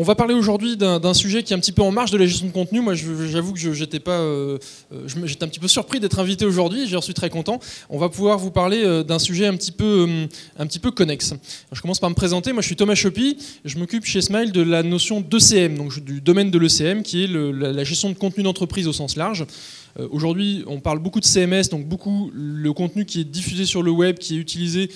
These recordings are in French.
On va parler aujourd'hui d'un sujet qui est un petit peu en marge de la gestion de contenu. Moi, j'avoue que j'étais un petit peu surpris d'être invité aujourd'hui. J'en suis très content. On va pouvoir vous parler d'un sujet un petit peu connexe. Alors, je commence par me présenter. Moi, je suis Thomas Choppy. Je m'occupe chez Smile de la notion d'ECM, donc du domaine de l'ECM, qui est la gestion de contenu d'entreprise au sens large. Aujourd'hui, on parle beaucoup de CMS, donc beaucoup le contenu qui est diffusé sur le web, qui est utilisé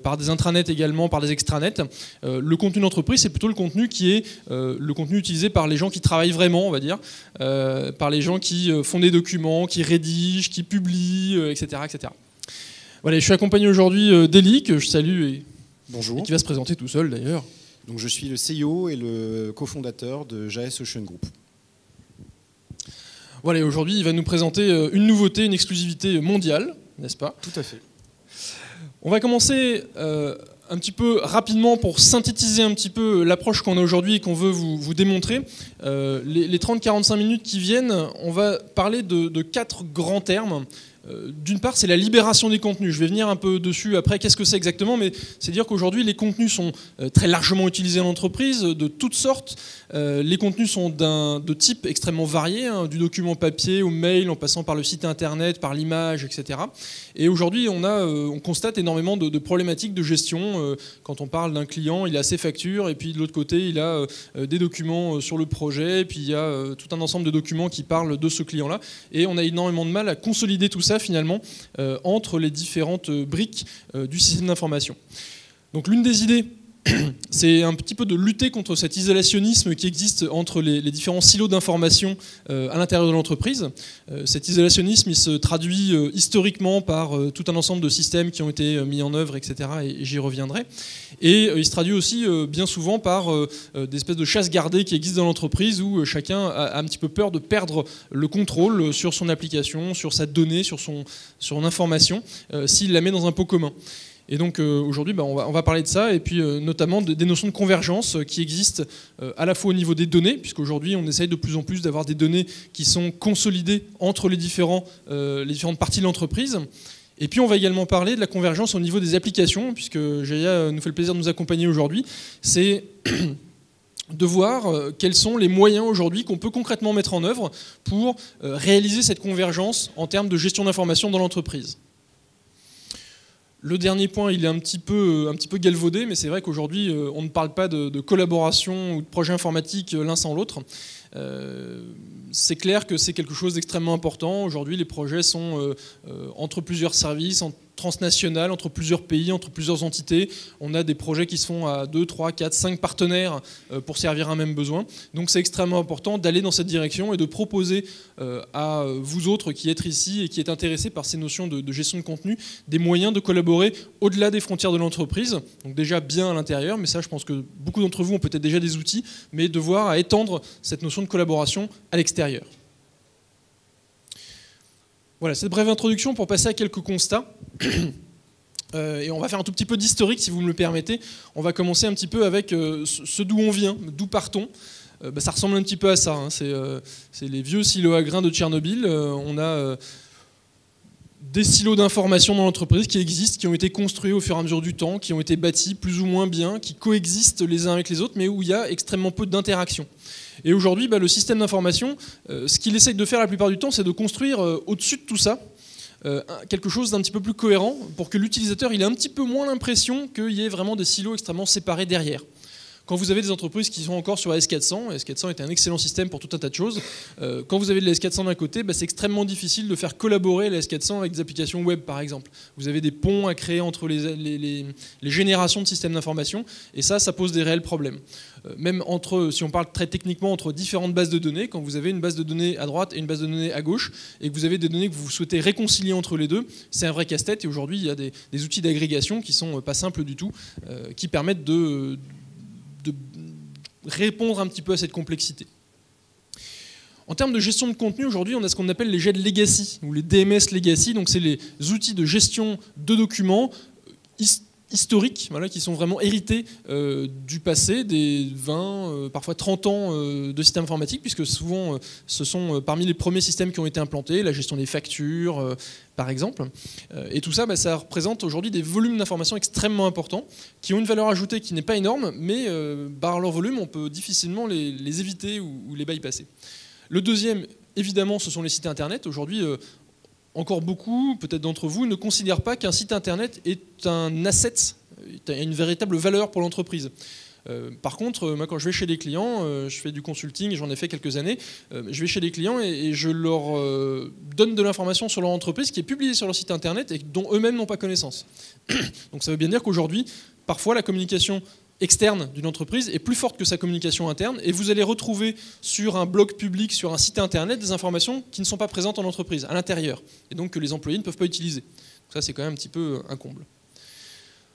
par des intranets également, par des extranets. Le contenu d'entreprise, c'est plutôt le contenu qui est le contenu utilisé par les gens qui travaillent vraiment, on va dire, par les gens qui font des documents, qui rédigent, qui publient, etc., etc. Voilà, je suis accompagné aujourd'hui d'Eli, que je salue et qui va se présenter tout seul d'ailleurs. Donc je suis le CEO et le cofondateur de JS Ocean Group. Voilà, aujourd'hui, il va nous présenter une nouveauté, une exclusivité mondiale, n'est-ce pas? Tout à fait. On va commencer un petit peu rapidement pour synthétiser un petit peu l'approche qu'on a aujourd'hui et qu'on veut vous démontrer. Les 30-45 minutes qui viennent, on va parler de 4 grands termes. D'une part, c'est la libération des contenus. Je vais venir un peu dessus après. Qu'est-ce que c'est exactement? Mais c'est dire qu'aujourd'hui, les contenus sont très largement utilisés en entreprise, de toutes sortes. Les contenus sont de type extrêmement varié, hein, du document papier au mail, en passant par le site internet, par l'image, etc. Et aujourd'hui, on constate énormément de problématiques de gestion. Quand on parle d'un client, il a ses factures, et puis de l'autre côté, il a des documents sur le projet, et puis il y a tout un ensemble de documents qui parlent de ce client-là. Et on a énormément de mal à consolider tout ça finalement entre les différentes briques du système d'information. Donc l'une des idées, c'est un petit peu de lutter contre cet isolationnisme qui existe entre les différents silos d'information à l'intérieur de l'entreprise. Cet isolationnisme, il se traduit historiquement par tout un ensemble de systèmes qui ont été mis en œuvre, etc. Et j'y reviendrai. Et il se traduit aussi bien souvent par des espèces de chasse gardée qui existent dans l'entreprise où chacun a un petit peu peur de perdre le contrôle sur son application, sur sa donnée, sur son information, s'il la met dans un pot commun. Et donc aujourd'hui, on va parler de ça, et puis notamment des notions de convergence qui existent à la fois au niveau des données, puisqu'aujourd'hui on essaye de plus en plus d'avoir des données qui sont consolidées entre les différentes parties de l'entreprise. Et puis on va également parler de la convergence au niveau des applications, puisque Jaya nous fait le plaisir de nous accompagner aujourd'hui. C'est de voir quels sont les moyens aujourd'hui qu'on peut concrètement mettre en œuvre pour réaliser cette convergence en termes de gestion d'information dans l'entreprise. Le dernier point, il est un petit peu galvaudé, mais c'est vrai qu'aujourd'hui, on ne parle pas de collaboration ou de projet informatique l'un sans l'autre. C'est clair que c'est quelque chose d'extrêmement important. Aujourd'hui, les projets sont entre plusieurs services, transnationales, entre plusieurs pays, entre plusieurs entités. On a des projets qui se font à 2, 3, 4, 5 partenaires pour servir un même besoin. Donc c'est extrêmement important d'aller dans cette direction et de proposer à vous autres qui êtes ici et qui êtes intéressés par ces notions de gestion de contenu, des moyens de collaborer au-delà des frontières de l'entreprise. Donc déjà bien à l'intérieur, mais ça je pense que beaucoup d'entre vous ont peut-être déjà des outils, mais de voir à étendre cette notion de collaboration à l'extérieur. Voilà, cette brève introduction pour passer à quelques constats. Et on va faire un tout petit peu d'historique, si vous me le permettez. On va commencer un petit peu avec ce d'où on vient, d'où partons. Ça ressemble un petit peu à ça, hein. C'est les vieux silos à grains de Tchernobyl. On a des silos d'information dans l'entreprise qui existent, qui ont été construits au fur et à mesure du temps, qui ont été bâtis plus ou moins bien, qui coexistent les uns avec les autres, mais où il y a extrêmement peu d'interaction. Et aujourd'hui, le système d'information, ce qu'il essaye de faire la plupart du temps, c'est de construire au-dessus de tout ça quelque chose d'un petit peu plus cohérent pour que l'utilisateur ait un petit peu moins l'impression qu'il y ait vraiment des silos extrêmement séparés derrière. Quand vous avez des entreprises qui sont encore sur AS400, AS400 est un excellent système pour tout un tas de choses. Quand vous avez de l'AS400 d'un côté, c'est extrêmement difficile de faire collaborer l'AS400 avec des applications web, par exemple. Vous avez des ponts à créer entre les générations de systèmes d'information, et ça pose des réels problèmes. Même si on parle très techniquement, entre différentes bases de données, quand vous avez une base de données à droite et une base de données à gauche, et que vous avez des données que vous souhaitez réconcilier entre les deux, c'est un vrai casse-tête. Et aujourd'hui, il y a des outils d'agrégation qui sont pas simples du tout, qui permettent de répondre un petit peu à cette complexité. En termes de gestion de contenu, aujourd'hui, on a ce qu'on appelle les GED Legacy, ou les DMS Legacy, donc c'est les outils de gestion de documents historiques, voilà, qui sont vraiment hérités du passé, des 20, parfois 30 ans de système informatique, puisque souvent ce sont parmi les premiers systèmes qui ont été implantés, la gestion des factures par exemple. Et tout ça, ça représente aujourd'hui des volumes d'informations extrêmement importants, qui ont une valeur ajoutée qui n'est pas énorme, mais par leur volume, on peut difficilement les éviter ou les bypasser. Le deuxième, évidemment, ce sont les sites internet. Aujourd'hui, encore beaucoup, peut-être d'entre vous, ne considèrent pas qu'un site internet est un asset, une véritable valeur pour l'entreprise. Par contre, moi, quand je vais chez les clients, je fais du consulting, j'en ai fait quelques années, je vais chez les clients et je leur donne de l'information sur leur entreprise qui est publiée sur leur site internet et dont eux-mêmes n'ont pas connaissance. Donc ça veut bien dire qu'aujourd'hui, parfois, la communication externe d'une entreprise est plus forte que sa communication interne, et vous allez retrouver sur un blog public, sur un site internet, des informations qui ne sont pas présentes en entreprise, à l'intérieur, et donc que les employés ne peuvent pas utiliser. Donc ça, c'est quand même un petit peu un comble.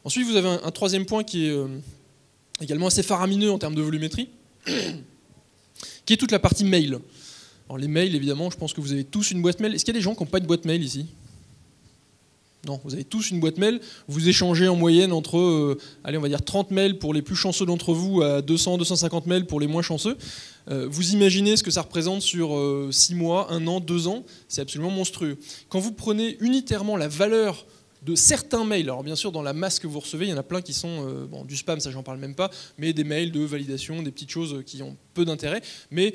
Ensuite, vous avez un troisième point qui est également assez faramineux en termes de volumétrie, qui est toute la partie mail. Alors les mails, évidemment, je pense que vous avez tous une boîte mail. Est-ce qu'il y a des gens qui n'ont pas de boîte mail ici ? Non, vous avez tous une boîte mail, vous échangez en moyenne entre, allez, on va dire 30 mails pour les plus chanceux d'entre vous à 200, 250 mails pour les moins chanceux. Vous imaginez ce que ça représente sur 6 mois, 1 an, 2 ans, c'est absolument monstrueux. Quand vous prenez unitairement la valeur de certains mails, alors bien sûr dans la masse que vous recevez, il y en a plein qui sont du spam, ça j'en parle même pas, mais des mails de validation, des petites choses qui ont peu d'intérêt, mais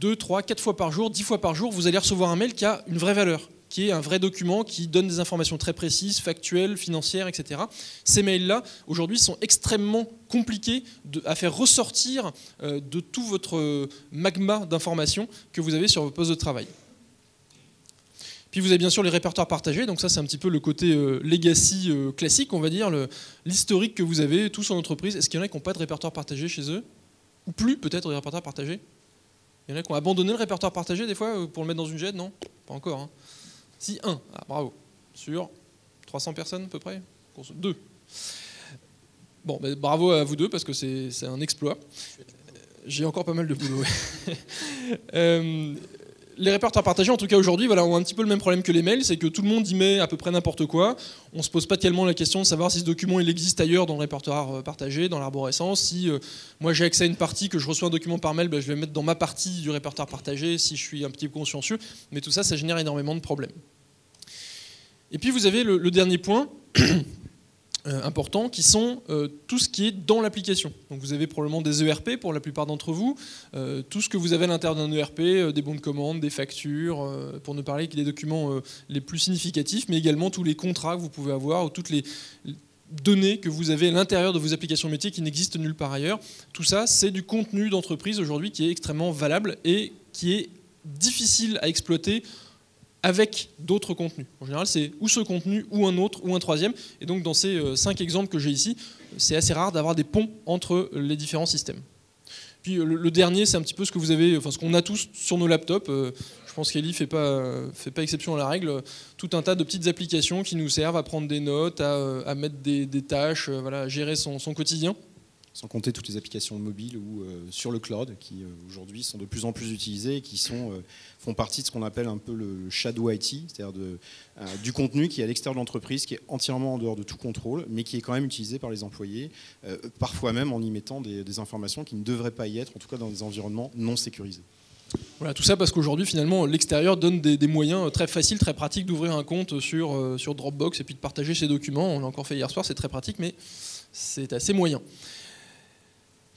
2, 3, 4 fois par jour, 10 fois par jour, vous allez recevoir un mail qui a une vraie valeur, qui est un vrai document qui donne des informations très précises, factuelles, financières, etc. Ces mails-là, aujourd'hui, sont extrêmement compliqués à faire ressortir de tout votre magma d'informations que vous avez sur vos postes de travail. Puis vous avez bien sûr les répertoires partagés, donc ça c'est un petit peu le côté legacy classique, on va dire, l'historique que vous avez tous en entreprise. Est-ce qu'il y en a qui n'ont pas de répertoire partagé chez eux? Ou plus peut-être de répertoire partagé? Il y en a qui ont abandonné le répertoire partagé des fois pour le mettre dans une GED? Non, pas encore. Hein. Si, 1. Ah, bravo. Sur 300 personnes à peu près? 2. Bon, ben, bravo à vous deux parce que c'est un exploit. J'ai encore pas mal de boulot. Les répertoires partagés, en tout cas aujourd'hui, voilà, ont un petit peu le même problème que les mails, c'est que tout le monde y met à peu près n'importe quoi. On ne se pose pas tellement la question de savoir si ce document il existe ailleurs dans le répertoire partagé, dans l'arborescence. Si moi j'ai accès à une partie, que je reçois un document par mail, ben, je vais le mettre dans ma partie du répertoire partagé si je suis un petit peu consciencieux. Mais tout ça, ça génère énormément de problèmes. Et puis vous avez le dernier point important, qui sont tout ce qui est dans l'application. Donc vous avez probablement des ERP pour la plupart d'entre vous, tout ce que vous avez à l'intérieur d'un ERP, des bons de commande, des factures, pour ne parler que des documents les plus significatifs, mais également tous les contrats que vous pouvez avoir, ou toutes les données que vous avez à l'intérieur de vos applications métiers qui n'existent nulle part ailleurs. Tout ça, c'est du contenu d'entreprise aujourd'hui qui est extrêmement valable et qui est difficile à exploiter avec d'autres contenus. En général, c'est ou ce contenu, ou un autre, ou un troisième. Et donc, dans ces 5 exemples que j'ai ici, c'est assez rare d'avoir des ponts entre les différents systèmes. Puis le dernier, c'est un petit peu ce que vous avez, enfin ce qu'on a tous sur nos laptops. Je pense qu'Eli fait pas exception à la règle. Tout un tas de petites applications qui nous servent à prendre des notes, à mettre des tâches, voilà, à gérer son quotidien. Sans compter toutes les applications mobiles ou sur le cloud qui aujourd'hui sont de plus en plus utilisées et qui font partie de ce qu'on appelle un peu le shadow IT, c'est-à-dire du contenu qui est à l'extérieur de l'entreprise, qui est entièrement en dehors de tout contrôle, mais qui est quand même utilisé par les employés, parfois même en y mettant des informations qui ne devraient pas y être, en tout cas dans des environnements non sécurisés. Voilà, tout ça parce qu'aujourd'hui, finalement, l'extérieur donne des moyens très faciles, très pratiques d'ouvrir un compte sur Dropbox et puis de partager ses documents. On l'a encore fait hier soir, c'est très pratique, mais c'est assez moyen.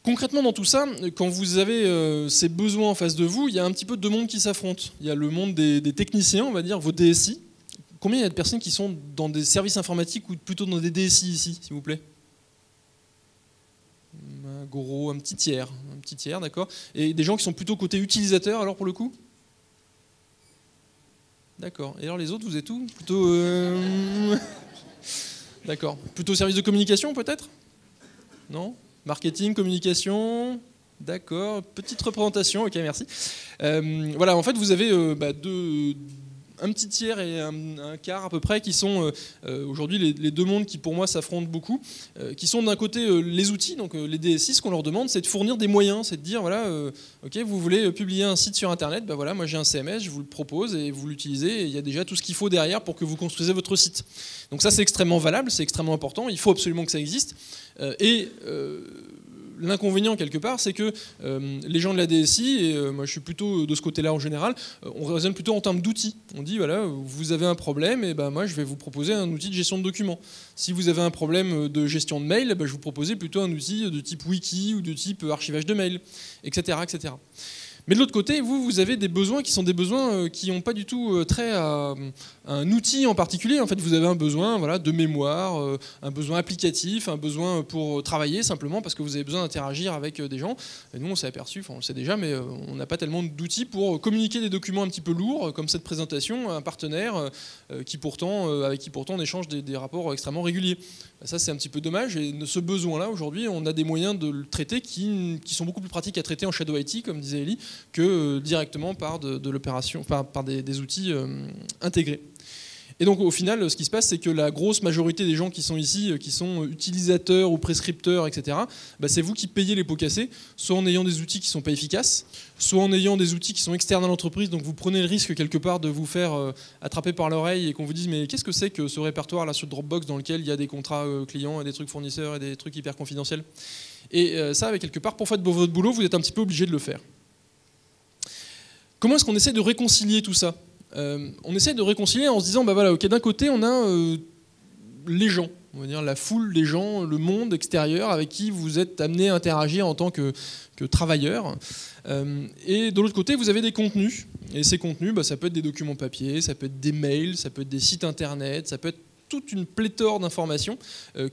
Concrètement, dans tout ça, quand vous avez ces besoins en face de vous, il y a un petit peu deux mondes qui s'affrontent. Il y a le monde des techniciens, on va dire, vos DSI. Combien il y a de personnes qui sont dans des services informatiques ou plutôt dans des DSI ici, s'il vous plaît? Gros, un petit tiers, d'accord. Et des gens qui sont plutôt côté utilisateur, alors pour le coup? D'accord. Et alors les autres, vous êtes où? Plutôt... D'accord. Plutôt service de communication, peut-être? Non? Marketing, communication, d'accord, petite représentation, ok, merci. Voilà, en fait, vous avez un petit tiers et un quart à peu près qui sont aujourd'hui les deux mondes qui pour moi s'affrontent beaucoup, qui sont d'un côté les outils, donc les DSI, ce qu'on leur demande c'est de fournir des moyens, c'est de dire voilà, ok, vous voulez publier un site sur internet, ben voilà, moi j'ai un CMS, je vous le propose et vous l'utilisez et il y a déjà tout ce qu'il faut derrière pour que vous construisez votre site. Donc ça c'est extrêmement valable, c'est extrêmement important, il faut absolument que ça existe. L'inconvénient quelque part, c'est que les gens de la DSI, et moi je suis plutôt de ce côté-là en général, on raisonne plutôt en termes d'outils. On dit voilà, vous avez un problème, et ben moi je vais vous proposer un outil de gestion de documents. Si vous avez un problème de gestion de mail, ben, je vous proposais plutôt un outil de type wiki ou de type archivage de mail, etc., etc. Mais de l'autre côté, vous avez des besoins qui sont des besoins qui n'ont pas du tout trait à un outil en particulier. En fait, vous avez un besoin voilà, de mémoire, un besoin applicatif, un besoin pour travailler simplement parce que vous avez besoin d'interagir avec des gens. Et nous, on s'est aperçu, enfin on le sait déjà, mais on n'a pas tellement d'outils pour communiquer des documents un petit peu lourds, comme cette présentation à un partenaire avec qui pourtant on échange des rapports extrêmement réguliers. Ça, c'est un petit peu dommage. Et ce besoin-là, aujourd'hui, on a des moyens de le traiter qui sont beaucoup plus pratiques à traiter en Shadow IT, comme disait Elie, que directement par de l'opération, par des outils intégrés. Et donc au final, ce qui se passe, c'est que la grosse majorité des gens qui sont ici, qui sont utilisateurs ou prescripteurs, etc., bah, c'est vous qui payez les pots cassés, soit en ayant des outils qui ne sont pas efficaces, soit en ayant des outils qui sont externes à l'entreprise, donc vous prenez le risque quelque part de vous faire attraper par l'oreille et qu'on vous dise mais qu'est-ce que c'est que ce répertoire là sur Dropbox dans lequel il y a des contrats clients et des trucs fournisseurs et des trucs hyper confidentiels. Et ça, avec quelque part, pour faire votre boulot, vous êtes un petit peu obligé de le faire. Comment est-ce qu'on essaie de réconcilier tout ça ? On essaie de réconcilier en se disant, bah voilà, ok, d'un côté on a les gens, on va dire la foule des gens, le monde extérieur avec qui vous êtes amené à interagir en tant que travailleur. Et de l'autre côté, vous avez des contenus. Et ces contenus, bah, ça peut être des documents papier, ça peut être des mails, ça peut être des sites internet, ça peut être toute une pléthore d'informations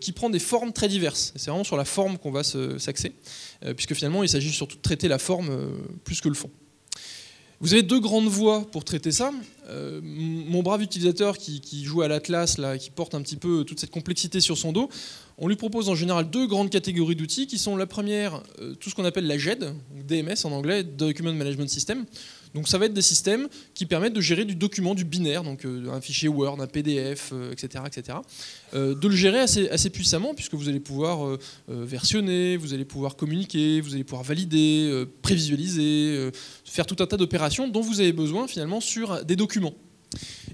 qui prend des formes très diverses. C'est vraiment sur la forme qu'on va s'axer, puisque finalement il s'agit surtout de traiter la forme plus que le fond. Vous avez deux grandes voies pour traiter ça. Mon brave utilisateur qui joue à l'Atlas, là, qui porte un petit peu toute cette complexité sur son dos, on lui propose en général deux grandes catégories d'outils qui sont la première, tout ce qu'on appelle la GED, DMS en anglais, Document Management System. Donc ça va être des systèmes qui permettent de gérer du document, du binaire, donc un fichier Word, un PDF, etc., etc. De le gérer assez puissamment, puisque vous allez pouvoir versionner, vous allez pouvoir communiquer, vous allez pouvoir valider, prévisualiser, faire tout un tas d'opérations dont vous avez besoin finalement sur des documents.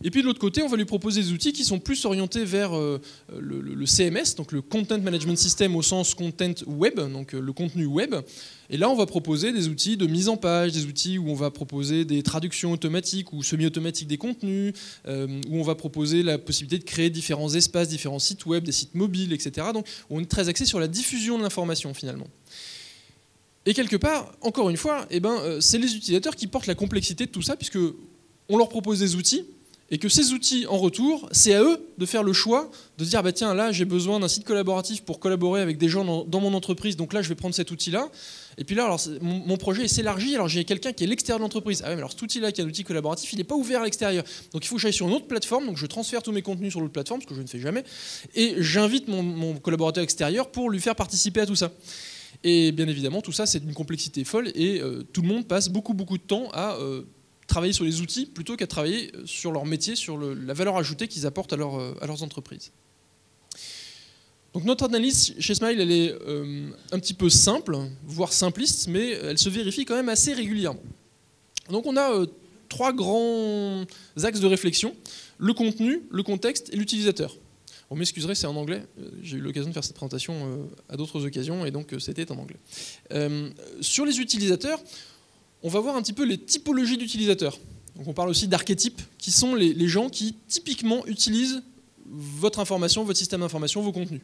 Et puis de l'autre côté, on va lui proposer des outils qui sont plus orientés vers le CMS, donc le Content Management System au sens content web, donc le contenu web. Et là, on va proposer des outils de mise en page, des outils où on va proposer des traductions automatiques ou semi-automatiques des contenus, où on va proposer la possibilité de créer différents espaces, différents sites web, des sites mobiles, etc. Donc on est très axé sur la diffusion de l'information finalement. Et quelque part, encore une fois, c'est les utilisateurs qui portent la complexité de tout ça, puisque on leur propose des outils, et que ces outils, en retour, c'est à eux de faire le choix, de se dire, bah tiens, là, j'ai besoin d'un site collaboratif pour collaborer avec des gens dans mon entreprise, donc là, je vais prendre cet outil-là. Et puis là, alors, mon projet s'élargit, alors j'ai quelqu'un qui est à l'extérieur de l'entreprise. Ah ouais, mais alors cet outil-là, qui est un outil collaboratif, il n'est pas ouvert à l'extérieur. Donc il faut que j'aille sur une autre plateforme, donc je transfère tous mes contenus sur l'autre plateforme, ce que je ne fais jamais, et j'invite mon collaborateur extérieur pour lui faire participer à tout ça. Et bien évidemment, tout ça, c'est d'une complexité folle, et tout le monde passe beaucoup de temps à travailler sur les outils plutôt qu'à travailler sur leur métier, sur la valeur ajoutée qu'ils apportent à leurs entreprises. Donc notre analyse chez Smile, elle est un petit peu simple, voire simpliste, mais elle se vérifie quand même assez régulièrement. Donc on a trois grands axes de réflexion: le contenu, le contexte et l'utilisateur. Vous m'excuserez, c'est en anglais. J'ai eu l'occasion de faire cette présentation à d'autres occasions, et donc c'était en anglais. Sur les utilisateurs, on va voir un petit peu les typologies d'utilisateurs. Donc on parle aussi d'archétypes, qui sont les gens qui typiquement utilisent votre information, votre système d'information, vos contenus.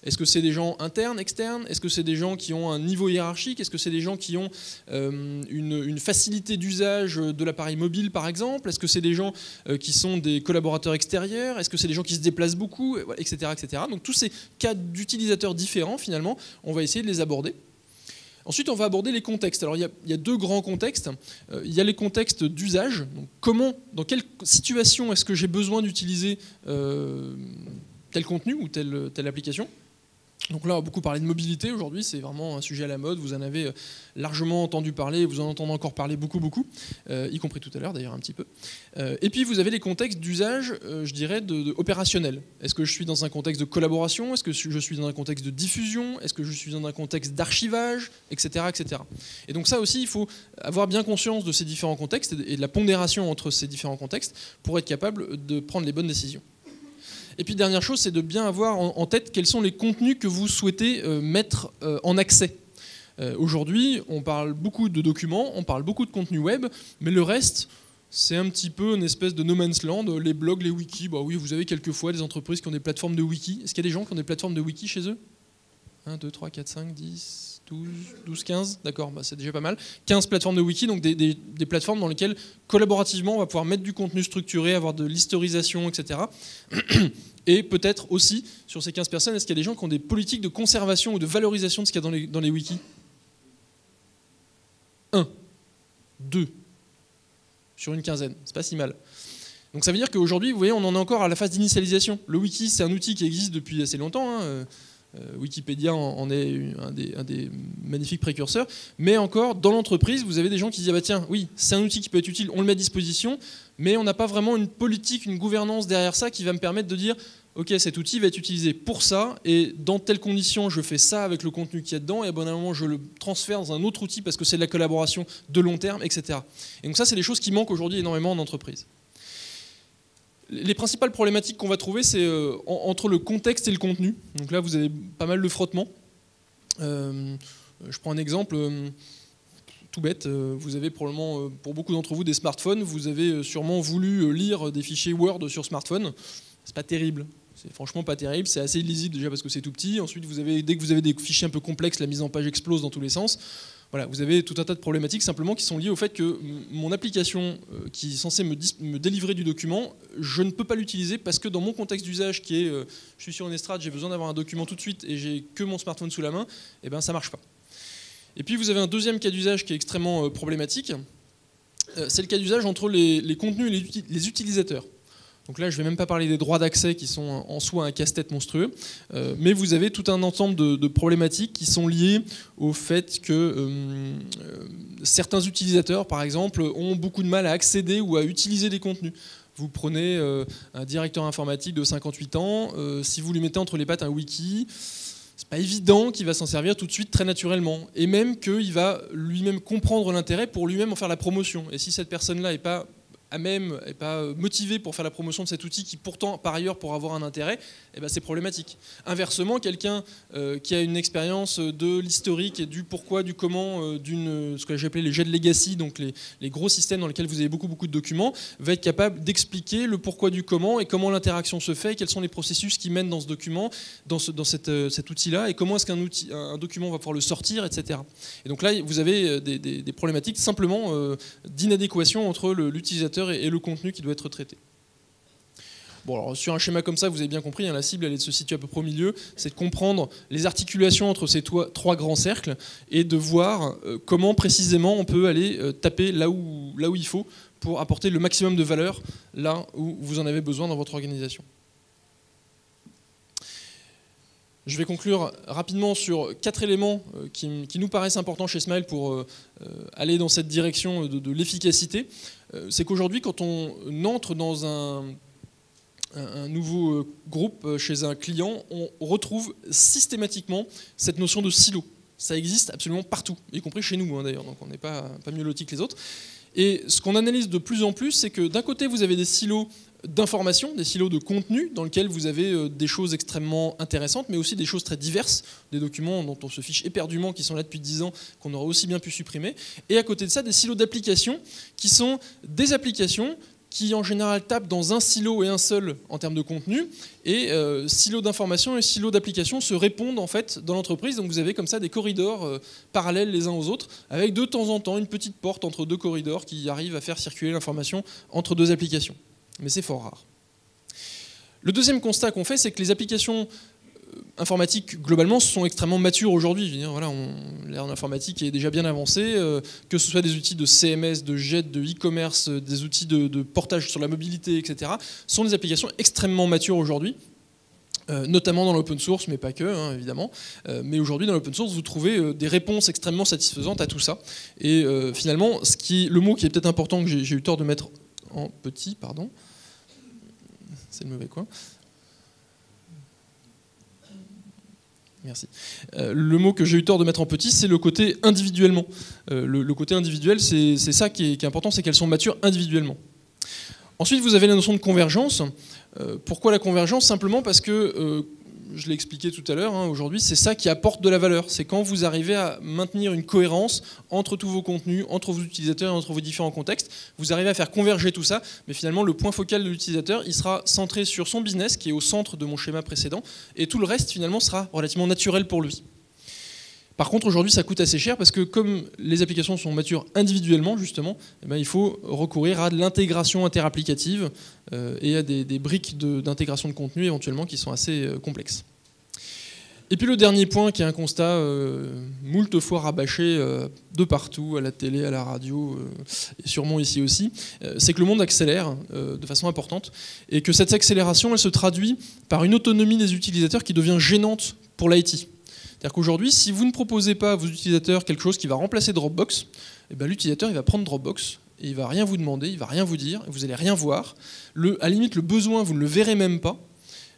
Est-ce que c'est des gens internes, externes? Est-ce que c'est des gens qui ont un niveau hiérarchique? Est-ce que c'est des gens qui ont une facilité d'usage de l'appareil mobile, par exemple? Est-ce que c'est des gens qui sont des collaborateurs extérieurs? Est-ce que c'est des gens qui se déplacent beaucoup, etc., etc. Donc tous ces cas d'utilisateurs différents, finalement, on va essayer de les aborder. Ensuite, on va aborder les contextes. Alors, il y a deux grands contextes. Il y a les contextes d'usage. Donc, dans quelle situation est-ce que j'ai besoin d'utiliser tel contenu ou telle application? Donc là, on a beaucoup parlé de mobilité aujourd'hui, c'est vraiment un sujet à la mode, vous en avez largement entendu parler, vous en entendez encore parler beaucoup, y compris tout à l'heure d'ailleurs un petit peu. Et puis vous avez les contextes d'usage, je dirais, opérationnels. Est-ce que je suis dans un contexte de collaboration? Est-ce que je suis dans un contexte de diffusion? Est-ce que je suis dans un contexte d'archivage, etc., etc. Et donc ça aussi, il faut avoir bien conscience de ces différents contextes et de la pondération entre ces différents contextes pour être capable de prendre les bonnes décisions. Et puis dernière chose, c'est de bien avoir en tête quels sont les contenus que vous souhaitez mettre en accès. Aujourd'hui, on parle beaucoup de documents, on parle beaucoup de contenu web, mais le reste, c'est un petit peu une espèce de no man's land. Les blogs, les wikis, bah oui, vous avez quelquefois des entreprises qui ont des plateformes de wiki. Est-ce qu'il y a des gens qui ont des plateformes de wiki chez eux? 1, 2, 3, 4, 5, 10, 12, 15, d'accord, bah c'est déjà pas mal. 15 plateformes de wiki, donc des plateformes dans lesquelles collaborativement on va pouvoir mettre du contenu structuré, avoir de l'historisation, etc. Et peut-être aussi, sur ces 15 personnes, est-ce qu'il y a des gens qui ont des politiques de conservation ou de valorisation de ce qu'il y a dans les wikis? 1, 2, sur une quinzaine, c'est pas si mal. Donc ça veut dire qu'aujourd'hui, vous voyez, on en est encore à la phase d'initialisation. Le wiki, c'est un outil qui existe depuis assez longtemps, hein. Wikipédia en est un des magnifiques précurseurs, mais encore dans l'entreprise, vous avez des gens qui disent ah bah tiens, oui, c'est un outil qui peut être utile, on le met à disposition, mais on n'a pas vraiment une politique, une gouvernance derrière ça qui va me permettre de dire ok, cet outil va être utilisé pour ça, et dans telles conditions, je fais ça avec le contenu qu'il y a dedans, et à bon moment, je le transfère dans un autre outil parce que c'est de la collaboration de long terme, etc. Et donc ça, c'est des choses qui manquent aujourd'hui énormément en entreprise. Les principales problématiques qu'on va trouver, c'est entre le contexte et le contenu. Donc là, vous avez pas mal de frottements. Je prends un exemple tout bête. Vous avez probablement, pour beaucoup d'entre vous, des smartphones. Vous avez sûrement voulu lire des fichiers Word sur smartphone. C'est pas terrible. C'est franchement pas terrible. C'est assez illisible déjà parce que c'est tout petit. Ensuite, dès que vous avez des fichiers un peu complexes, la mise en page explose dans tous les sens. Voilà, vous avez tout un tas de problématiques simplement qui sont liées au fait que mon application qui est censée me délivrer du document, je ne peux pas l'utiliser parce que dans mon contexte d'usage qui est je suis sur une estrade, j'ai besoin d'avoir un document tout de suite et j'ai que mon smartphone sous la main, et ben ça marche pas. Et puis vous avez un deuxième cas d'usage qui est extrêmement problématique, c'est le cas d'usage entre les contenus et les utilisateurs. Donc là, je ne vais même pas parler des droits d'accès qui sont en soi un casse-tête monstrueux, mais vous avez tout un ensemble de problématiques qui sont liées au fait que certains utilisateurs, par exemple, ont beaucoup de mal à accéder ou à utiliser des contenus. Vous prenez un directeur informatique de 58 ans, si vous lui mettez entre les pattes un wiki, c'est pas évident qu'il va s'en servir tout de suite très naturellement, et même qu'il va lui-même comprendre l'intérêt pour lui-même en faire la promotion. Et si cette personne-là n'est pas même et pas motivé pour faire la promotion de cet outil qui pourtant par ailleurs pour avoir un intérêt, eh ben c'est problématique. Inversement, quelqu'un qui a une expérience de l'historique et du pourquoi, du comment, ce que j'ai appelé les jets de legacy, donc les gros systèmes dans lesquels vous avez beaucoup de documents, va être capable d'expliquer le pourquoi du comment et comment l'interaction se fait, et quels sont les processus qui mènent dans ce document, dans cet outil-là, et comment est-ce qu'un document va pouvoir le sortir, etc. Et donc là, vous avez des problématiques simplement d'inadéquation entre l'utilisateur et le contenu qui doit être traité. Bon, alors, sur un schéma comme ça, vous avez bien compris, hein, la cible elle est de se situer à peu près au milieu, c'est de comprendre les articulations entre ces trois grands cercles et de voir comment précisément on peut aller taper là où il faut pour apporter le maximum de valeur là où vous en avez besoin dans votre organisation. Je vais conclure rapidement sur 4 éléments qui nous paraissent importants chez Smile pour aller dans cette direction de l'efficacité. C'est qu'aujourd'hui, quand on entre dans un nouveau groupe chez un client, on retrouve systématiquement cette notion de silo. Ça existe absolument partout, y compris chez nous d'ailleurs, donc on n'est pas mieux lotis que les autres. Et ce qu'on analyse de plus en plus, c'est que d'un côté, vous avez des silos d'information, des silos de contenu dans lesquels vous avez des choses extrêmement intéressantes, mais aussi des choses très diverses, des documents dont on se fiche éperdument, qui sont là depuis 10 ans, qu'on aurait aussi bien pu supprimer. Et à côté de ça, des silos d'applications, qui sont des applications qui en général tapent dans un silo et un seul en termes de contenu, et silos d'information et silos d'application se répondent en fait dans l'entreprise. Donc vous avez comme ça des corridors parallèles les uns aux autres, avec de temps en temps une petite porte entre deux corridors qui arrive à faire circuler l'information entre deux applications. Mais c'est fort rare. Le deuxième constat qu'on fait, c'est que les applications informatiques, globalement, sont extrêmement matures aujourd'hui. Je veux dire, voilà, l'ère informatique est déjà bien avancée, que ce soit des outils de CMS, de JET, de e-commerce, des outils de portage sur la mobilité, etc., sont des applications extrêmement matures aujourd'hui. notamment dans l'open source, mais pas que, hein, évidemment. Mais aujourd'hui, dans l'open source, vous trouvez des réponses extrêmement satisfaisantes à tout ça. Et finalement, le mot qui est peut-être important, que j'ai eu tort de mettre en petit, pardon, c'est le mauvais coin. Merci. Le mot que j'ai eu tort de mettre en petit, c'est le côté individuellement. Le côté individuel, c'est ça qui est important, c'est qu'elles sont matures individuellement. Ensuite, vous avez la notion de convergence. Pourquoi la convergence? Simplement parce que, je l'ai expliqué tout à l'heure, hein, aujourd'hui, c'est ça qui apporte de la valeur. C'est quand vous arrivez à maintenir une cohérence entre tous vos contenus, entre vos utilisateurs et entre vos différents contextes. Vous arrivez à faire converger tout ça, mais finalement, le point focal de l'utilisateur, il sera centré sur son business, qui est au centre de mon schéma précédent, et tout le reste, finalement, sera relativement naturel pour lui. Par contre, aujourd'hui, ça coûte assez cher parce que comme les applications sont matures individuellement, justement, eh ben, il faut recourir à de l'intégration interapplicative et à des briques d'intégration de contenu éventuellement qui sont assez complexes. Et puis le dernier point, qui est un constat moult fois rabâché de partout, à la télé, à la radio, et sûrement ici aussi, c'est que le monde accélère de façon importante et que cette accélération, elle se traduit par une autonomie des utilisateurs qui devient gênante pour l'IT. C'est-à-dire qu'aujourd'hui, si vous ne proposez pas à vos utilisateurs quelque chose qui va remplacer Dropbox, eh ben, l'utilisateur il va prendre Dropbox et il va rien vous demander, il va rien vous dire, vous n'allez rien voir. À la limite, le besoin, vous ne le verrez même pas.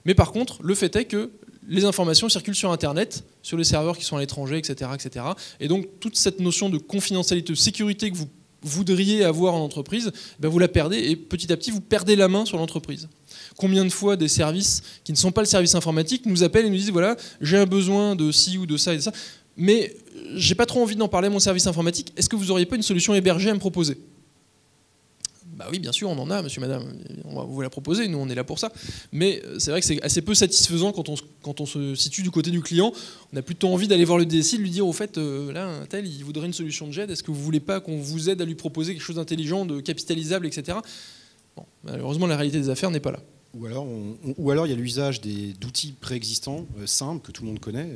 Mais par contre, le fait est que les informations circulent sur Internet, sur les serveurs qui sont à l'étranger, etc., etc. Et donc, toute cette notion de confidentialité, de sécurité que vous voudriez avoir en entreprise, eh ben, vous la perdez et petit à petit, vous perdez la main sur l'entreprise. Combien de fois des services qui ne sont pas le service informatique nous appellent et nous disent voilà, j'ai un besoin de ci ou de ça et de ça, mais j'ai pas trop envie d'en parler à mon service informatique, est-ce que vous n'auriez pas une solution hébergée à me proposer? Bah oui, bien sûr, on en a, monsieur, madame, on va vous la proposer, nous on est là pour ça. Mais c'est vrai que c'est assez peu satisfaisant quand on se situe du côté du client. On a plutôt envie d'aller voir le DSI, de lui dire au fait, là, un tel, il voudrait une solution de GED, est-ce que vous voulez pas qu'on vous aide à lui proposer quelque chose d'intelligent, de capitalisable, etc. Bon, malheureusement, la réalité des affaires n'est pas là. Ou alors il y a l'usage d'outils préexistants, simples, que tout le monde connaît,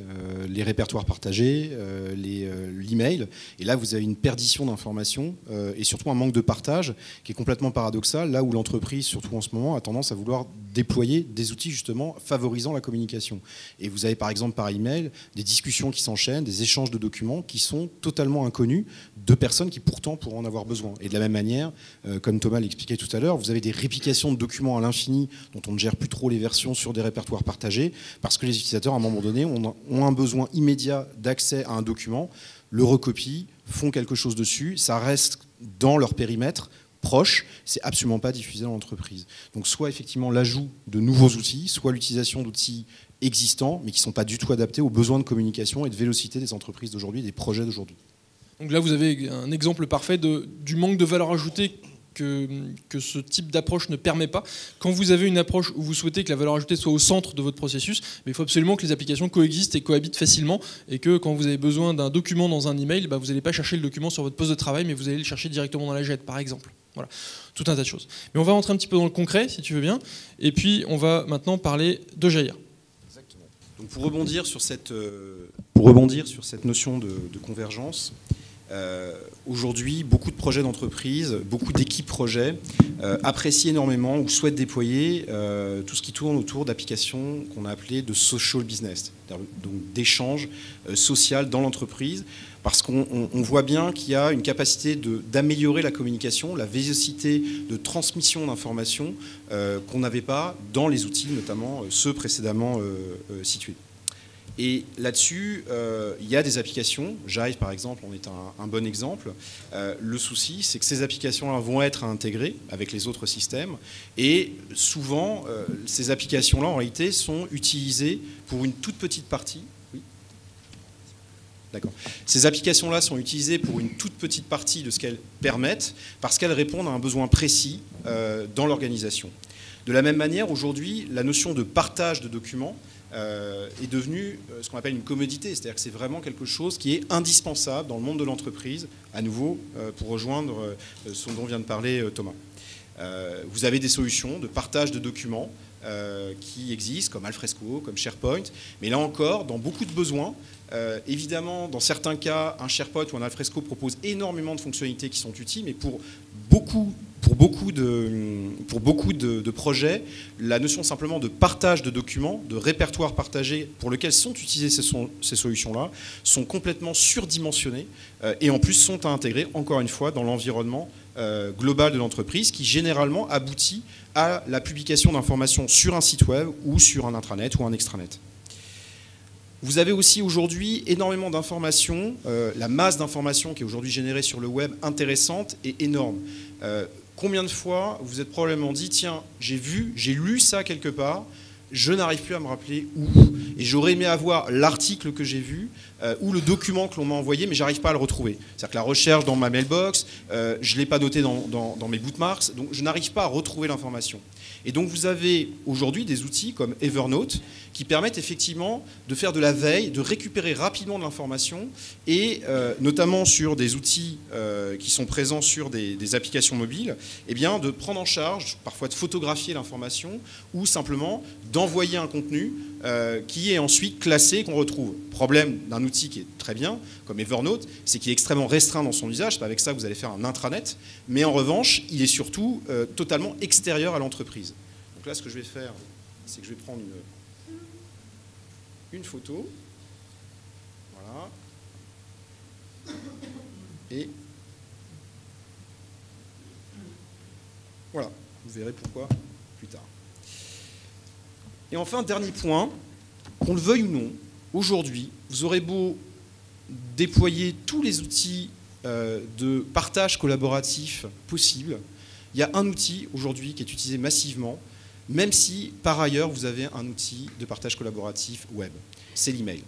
les répertoires partagés, l'email. Et là, vous avez une perdition d'informations et surtout un manque de partage qui est complètement paradoxal, là où l'entreprise, surtout en ce moment, a tendance à vouloir déployer des outils justement favorisant la communication. Et vous avez par exemple par email des discussions qui s'enchaînent, des échanges de documents qui sont totalement inconnus de personnes qui pourtant pourront en avoir besoin. Et de la même manière, comme Thomas l'expliquait tout à l'heure, vous avez des réplications de documents à l'infini dont on ne gère plus trop les versions sur des répertoires partagés, parce que les utilisateurs, à un moment donné, ont un besoin immédiat d'accès à un document, le recopient, font quelque chose dessus, ça reste dans leur périmètre proche, c'est absolument pas diffusé dans l'entreprise. Donc soit effectivement l'ajout de nouveaux outils, soit l'utilisation d'outils existants, mais qui ne sont pas du tout adaptés aux besoins de communication et de vélocité des entreprises d'aujourd'hui, des projets d'aujourd'hui. Donc là, vous avez un exemple parfait du manque de valeur ajoutée que ce type d'approche ne permet pas. Quand vous avez une approche où vous souhaitez que la valeur ajoutée soit au centre de votre processus, mais il faut absolument que les applications coexistent et cohabitent facilement, et que quand vous avez besoin d'un document dans un email, vous n'allez pas chercher le document sur votre poste de travail, mais vous allez le chercher directement dans la JET, par exemple. Voilà, tout un tas de choses. Mais on va rentrer un petit peu dans le concret, si tu veux bien, et puis on va maintenant parler de Jair. Exactement. Donc pour rebondir sur cette notion de convergence, aujourd'hui, beaucoup de projets d'entreprise, beaucoup d'équipes projets apprécient énormément ou souhaitent déployer tout ce qui tourne autour d'applications qu'on a appelées de social business, donc d'échanges social dans l'entreprise, parce qu'on voit bien qu'il y a une capacité d'améliorer la communication, la vélocité de transmission d'informations qu'on n'avait pas dans les outils, notamment ceux précédemment situés. Et là-dessus, il y a des applications, Jive par exemple en est un bon exemple. Le souci, c'est que ces applications-là vont être intégrées avec les autres systèmes et souvent, ces applications-là en réalité sont utilisées pour une toute petite partie. Oui. D'accord. Ces applications-là sont utilisées pour une toute petite partie de ce qu'elles permettent parce qu'elles répondent à un besoin précis dans l'organisation. De la même manière, aujourd'hui, la notion de partage de documents est devenu ce qu'on appelle une commodité, c'est-à-dire que c'est vraiment quelque chose qui est indispensable dans le monde de l'entreprise, à nouveau, pour rejoindre ce dont vient de parler Thomas. Vous avez des solutions de partage de documents qui existent, comme Alfresco, comme SharePoint, mais là encore, dans beaucoup de besoins, évidemment, dans certains cas, un SharePoint ou un Alfresco propose énormément de fonctionnalités qui sont utiles, mais pour beaucoup Pour beaucoup de projets, la notion simplement de partage de documents, de répertoire partagé pour lequel sont utilisées ces solutions-là, sont complètement surdimensionnées et en plus sont à intégrer, encore une fois, dans l'environnement global de l'entreprise qui généralement aboutit à la publication d'informations sur un site web ou sur un intranet ou un extranet. Vous avez aussi aujourd'hui énormément d'informations, la masse d'informations qui est aujourd'hui générée sur le web intéressante et énorme. Combien de fois vous êtes probablement dit, tiens, j'ai lu ça quelque part, je n'arrive plus à me rappeler où, et j'aurais aimé avoir l'article que j'ai vu ou le document que l'on m'a envoyé, mais j'arrive pas à le retrouver. C'est-à-dire que la recherche dans ma mailbox, je ne l'ai pas noté dans mes bookmarks, donc je n'arrive pas à retrouver l'information. Et donc vous avez aujourd'hui des outils comme Evernote qui permettent effectivement de faire de la veille, de récupérer rapidement de l'information et notamment sur des outils qui sont présents sur des applications mobiles, eh bien, de prendre en charge, parfois de photographier l'information ou simplement d'envoyer un contenu qui est ensuite classé et qu'on retrouve. Problème d'un outil qui est très bien, comme Evernote, c'est qu'il est extrêmement restreint dans son usage. C'est pas avec ça que vous allez faire un intranet, mais en revanche, il est surtout totalement extérieur à l'entreprise. Donc là, ce que je vais faire, c'est que je vais prendre une photo. Voilà. Et voilà, vous verrez pourquoi plus tard. Et enfin, dernier point, qu'on le veuille ou non, aujourd'hui, vous aurez beau déployer tous les outils de partage collaboratif possibles, il y a un outil aujourd'hui qui est utilisé massivement, même si par ailleurs vous avez un outil de partage collaboratif web, c'est l'email.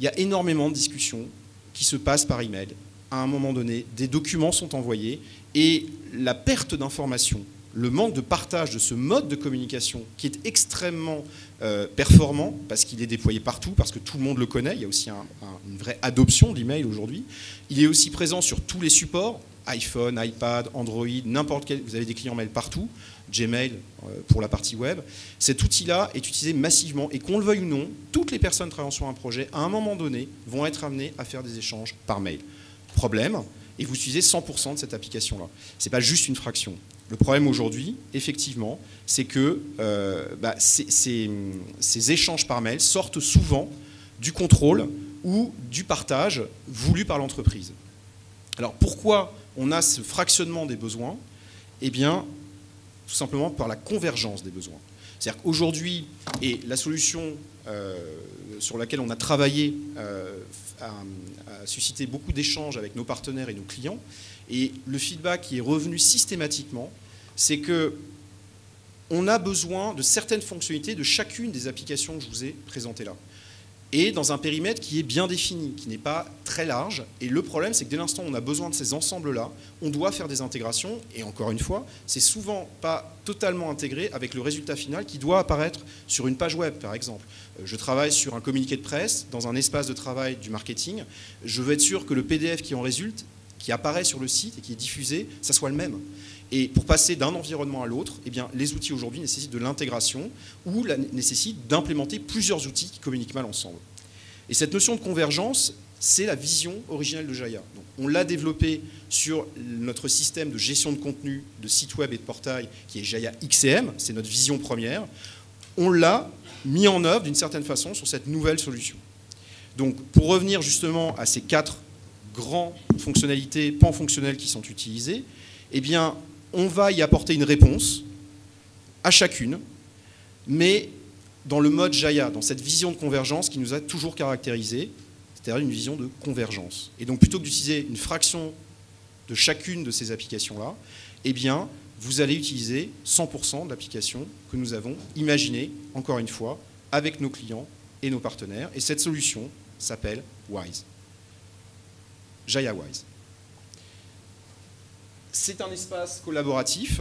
Il y a énormément de discussions qui se passent par email. À un moment donné, des documents sont envoyés et la perte d'informations, le manque de partage de ce mode de communication qui est extrêmement performant parce qu'il est déployé partout, parce que tout le monde le connaît, il y a aussi une vraie adoption de l'email aujourd'hui. Il est aussi présent sur tous les supports, iPhone, iPad, Android, n'importe quel, vous avez des clients mail partout, Gmail pour la partie web. Cet outil-là est utilisé massivement et qu'on le veuille ou non, toutes les personnes travaillant sur un projet, à un moment donné, vont être amenées à faire des échanges par mail. Problème, et vous utilisez 100% de cette application-là. Ce n'est pas juste une fraction. Le problème aujourd'hui, effectivement, c'est que ces échanges par mail sortent souvent du contrôle ou du partage voulu par l'entreprise. Alors pourquoi on a ce fractionnement des besoins? Eh bien, tout simplement par la convergence des besoins. C'est-à-dire qu'aujourd'hui, et la solution sur laquelle on a travaillé a suscité beaucoup d'échanges avec nos partenaires et nos clients, et le feedback qui est revenu systématiquement, c'est qu'on a besoin de certaines fonctionnalités de chacune des applications que je vous ai présentées là. Et dans un périmètre qui est bien défini, qui n'est pas très large. Et le problème, c'est que dès l'instant où on a besoin de ces ensembles-là, on doit faire des intégrations. Et encore une fois, c'est souvent pas totalement intégré avec le résultat final qui doit apparaître sur une page web, par exemple. Je travaille sur un communiqué de presse, dans un espace de travail du marketing. Je veux être sûr que le PDF qui en résulte, qui apparaît sur le site et qui est diffusé, ça soit le même. Et pour passer d'un environnement à l'autre, eh bien, les outils aujourd'hui nécessitent de l'intégration ou nécessitent d'implémenter plusieurs outils qui communiquent mal ensemble. Et cette notion de convergence, c'est la vision originelle de Jaya. Donc, on l'a développée sur notre système de gestion de contenu, de site web et de portail, qui est Jaya XCM, c'est notre vision première. On l'a mis en œuvre d'une certaine façon sur cette nouvelle solution. Donc, pour revenir justement à ces 4 grandes fonctionnalités, pans fonctionnels qui sont utilisés, eh bien, on va y apporter une réponse à chacune, mais dans le mode Jaya, dans cette vision de convergence qui nous a toujours caractérisé, c'est-à-dire une vision de convergence. Et donc plutôt que d'utiliser une fraction de chacune de ces applications-là, eh bien, vous allez utiliser 100% de l'application que nous avons imaginée, encore une fois, avec nos clients et nos partenaires. Et cette solution s'appelle Wise. Jaya Wise. C'est un espace collaboratif,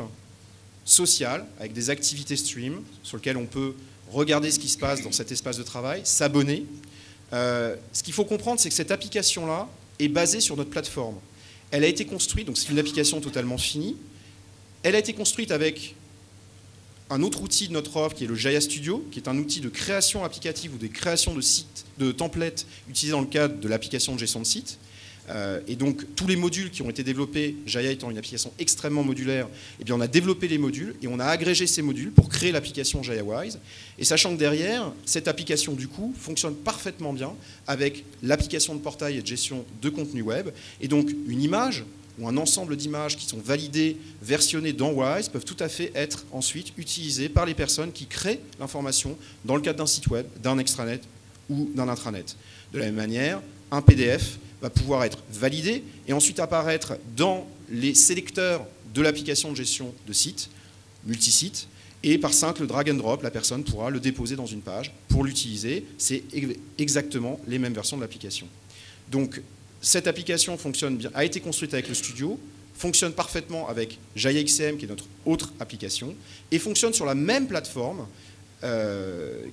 social, avec des activités stream, sur lequel on peut regarder ce qui se passe dans cet espace de travail, s'abonner. Ce qu'il faut comprendre, c'est que cette application-là est basée sur notre plateforme. Elle a été construite, donc c'est une application totalement finie, elle a été construite avec un autre outil de notre offre qui est le Jaya Studio, qui est un outil de création applicative ou de création de sites, de templates utilisés dans le cadre de l'application de gestion de site, Et donc tous les modules qui ont été développés, Jaya étant une application extrêmement modulaire, eh bien, on a développé les modules et on a agrégé ces modules pour créer l'application JayaWise. Et sachant que derrière, cette application du coup fonctionne parfaitement bien avec l'application de portail et de gestion de contenu web. Et donc une image ou un ensemble d'images qui sont validées, versionnées dans Wise, peuvent tout à fait être ensuite utilisées par les personnes qui créent l'information dans le cadre d'un site web, d'un extranet ou d'un intranet. De la même manière, un PDF va pouvoir être validé et ensuite apparaître dans les sélecteurs de l'application de gestion de site, multisite, et par simple drag and drop, la personne pourra le déposer dans une page pour l'utiliser. C'est exactement les mêmes versions de l'application. Donc, cette application fonctionne bien, a été construite avec le studio, fonctionne parfaitement avec JayaXCM, qui est notre autre application, et fonctionne sur la même plateforme,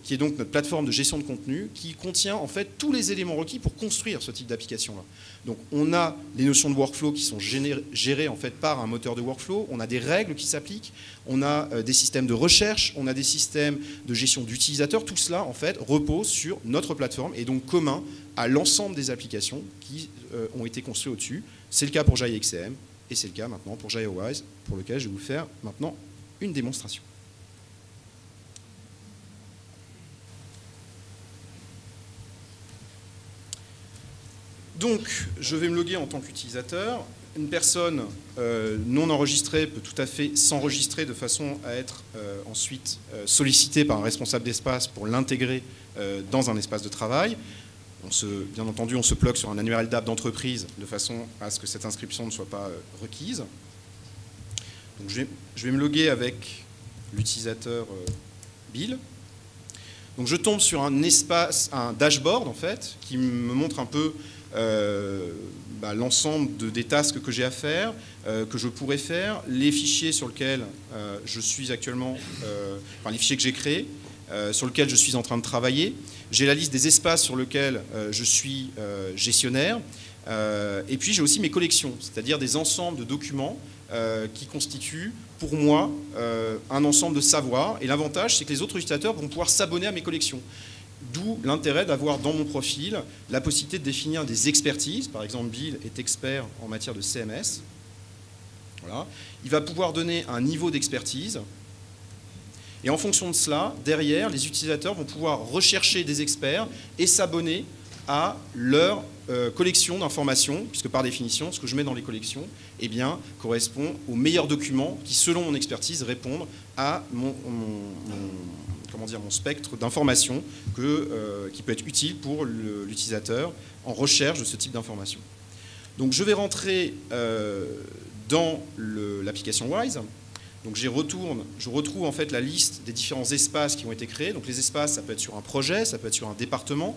qui est donc notre plateforme de gestion de contenu, qui contient en fait tous les éléments requis pour construire ce type d'application-là. Donc on a les notions de workflow qui sont gérées en fait par un moteur de workflow, on a des règles qui s'appliquent, on a des systèmes de recherche, on a des systèmes de gestion d'utilisateurs, tout cela en fait repose sur notre plateforme et donc commun à l'ensemble des applications qui ont été construites au-dessus. C'est le cas pour JayaXCM et c'est le cas maintenant pour JayaWise, pour lequel je vais vous faire maintenant une démonstration. Donc, je vais me loguer en tant qu'utilisateur. Une personne non enregistrée peut tout à fait s'enregistrer de façon à être ensuite sollicitée par un responsable d'espace pour l'intégrer dans un espace de travail. Bien entendu, on se plug sur un annuaire LDAP d'entreprise de façon à ce que cette inscription ne soit pas requise. Donc, je vais me loguer avec l'utilisateur Bill. Donc, je tombe sur un espace, un dashboard en fait, qui me montre un peu l'ensemble des tasks que j'ai à faire, que je pourrais faire, les fichiers sur lesquels je suis actuellement, les fichiers que j'ai créés, sur lesquels je suis en train de travailler. J'ai la liste des espaces sur lesquels je suis gestionnaire. Et puis j'ai aussi mes collections, c'est-à-dire des ensembles de documents qui constituent pour moi un ensemble de savoirs. Et l'avantage, c'est que les autres utilisateurs vont pouvoir s'abonner à mes collections. D'où l'intérêt d'avoir dans mon profil la possibilité de définir des expertises. Par exemple, Bill est expert en matière de CMS. Voilà. Il va pouvoir donner un niveau d'expertise. Et en fonction de cela, derrière, les utilisateurs vont pouvoir rechercher des experts et s'abonner à leur collection d'informations, puisque par définition, ce que je mets dans les collections correspond aux meilleurs documents qui, selon mon expertise, répondent à mon spectre d'informations qui peut être utile pour l'utilisateur en recherche de ce type d'informations. Donc je vais rentrer dans l'application Wise. Donc je retrouve en fait la liste des différents espaces qui ont été créés. Donc les espaces, ça peut être sur un projet, ça peut être sur un département.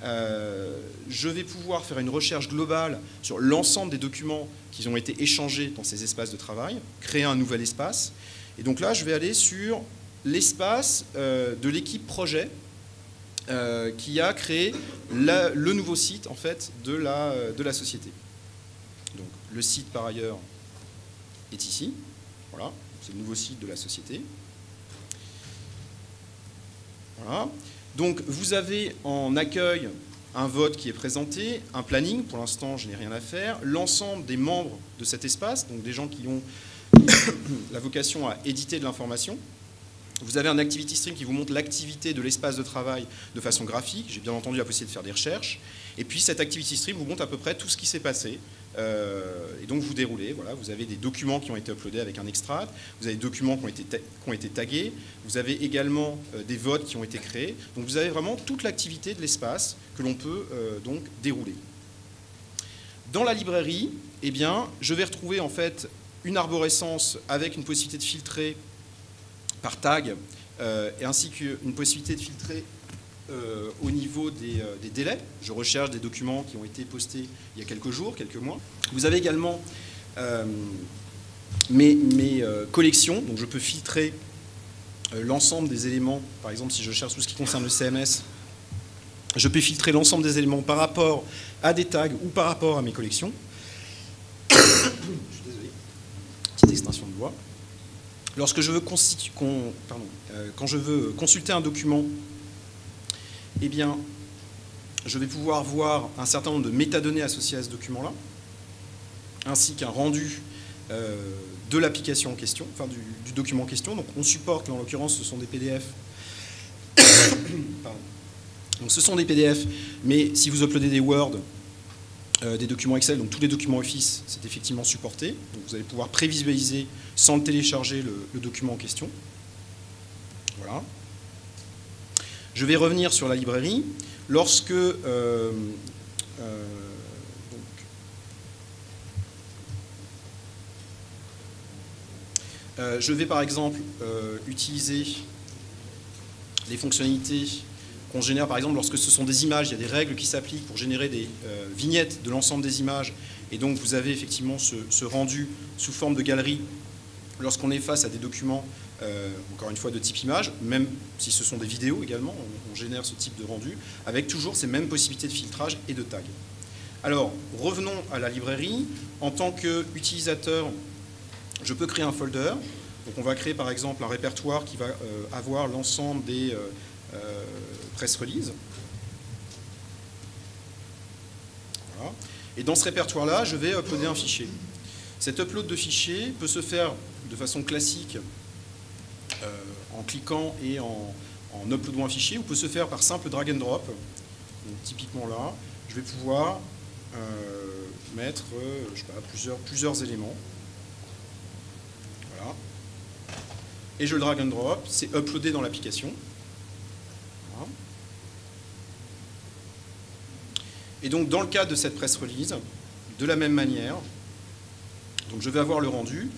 Je vais pouvoir faire une recherche globale sur l'ensemble des documents qui ont été échangés dans ces espaces de travail, créer un nouvel espace. Et donc là, je vais aller sur l'espace de l'équipe projet qui a créé le nouveau site en fait, de la société. Donc le site par ailleurs est ici. Voilà, c'est le nouveau site de la société. Voilà. Donc vous avez en accueil un vote qui est présenté, un planning, pour l'instant je n'ai rien à faire, l'ensemble des membres de cet espace, donc des gens qui ont la vocation à éditer de l'information. Vous avez un activity stream qui vous montre l'activité de l'espace de travail de façon graphique. J'ai bien entendu la possibilité de faire des recherches. Et puis cet activity stream vous montre à peu près tout ce qui s'est passé. Et donc vous déroulez. Voilà, vous avez des documents qui ont été uploadés avec un extract. Vous avez des documents qui ont été tagués. Vous avez également des votes qui ont été créés. Donc vous avez vraiment toute l'activité de l'espace que l'on peut donc dérouler. Dans la librairie, je vais retrouver en fait une arborescence avec une possibilité de filtrer par tag, et ainsi qu'une possibilité de filtrer au niveau des délais. Je recherche des documents qui ont été postés il y a quelques jours, quelques mois. Vous avez également mes collections, donc je peux filtrer l'ensemble des éléments. Par exemple, si je cherche tout ce qui concerne le CMS, je peux filtrer l'ensemble des éléments par rapport à des tags ou par rapport à mes collections. Je suis désolé. Petite extinction de voix. Lorsque je veux quand je veux consulter un document, je vais pouvoir voir un certain nombre de métadonnées associées à ce document-là, ainsi qu'un rendu de l'application en question, enfin du document en question. Donc on supporte, en l'occurrence, ce sont des PDF. Pardon. Donc ce sont des PDF, mais si vous uploadez des Word, des documents Excel, donc tous les documents Office, c'est effectivement supporté. Donc vous allez pouvoir prévisualiser sans le télécharger le document en question. Voilà. Je vais revenir sur la librairie. Lorsque je vais par exemple utiliser les fonctionnalités qu'on génère, par exemple, lorsque ce sont des images, il y a des règles qui s'appliquent pour générer des vignettes de l'ensemble des images, et donc vous avez effectivement ce rendu sous forme de galerie lorsqu'on est face à des documents, encore une fois, de type image, même si ce sont des vidéos également, on génère ce type de rendu, avec toujours ces mêmes possibilités de filtrage et de tag. Alors, revenons à la librairie. En tant qu'utilisateur, je peux créer un folder. Donc on va créer par exemple un répertoire qui va avoir l'ensemble des press releases. Voilà. Et dans ce répertoire-là, je vais uploader un fichier. Cet upload de fichier peut se faire de façon classique en cliquant et en uploadant un fichier, ou peut se faire par simple drag and drop. Donc, typiquement là, je vais pouvoir mettre je sais pas, plusieurs éléments. Voilà. Et je le drag and drop, c'est uploadé dans l'application. Voilà. Et donc dans le cadre de cette press release, de la même manière, donc je vais avoir le rendu.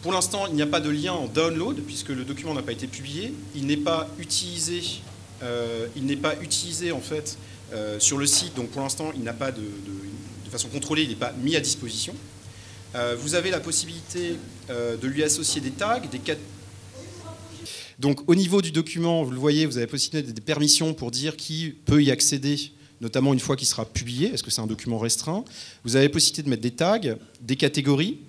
Pour l'instant, il n'y a pas de lien en download, puisque le document n'a pas été publié. Il n'est pas utilisé, en fait sur le site, donc pour l'instant, il n'a pas de façon contrôlée, il n'est pas mis à disposition. Vous avez la possibilité de lui associer des tags, des catégories. Donc au niveau du document, vous le voyez, vous avez la possibilité des permissions pour dire qui peut y accéder, notamment une fois qu'il sera publié, est-ce que c'est un document restreint. Vous avez la possibilité de mettre des tags, des catégories,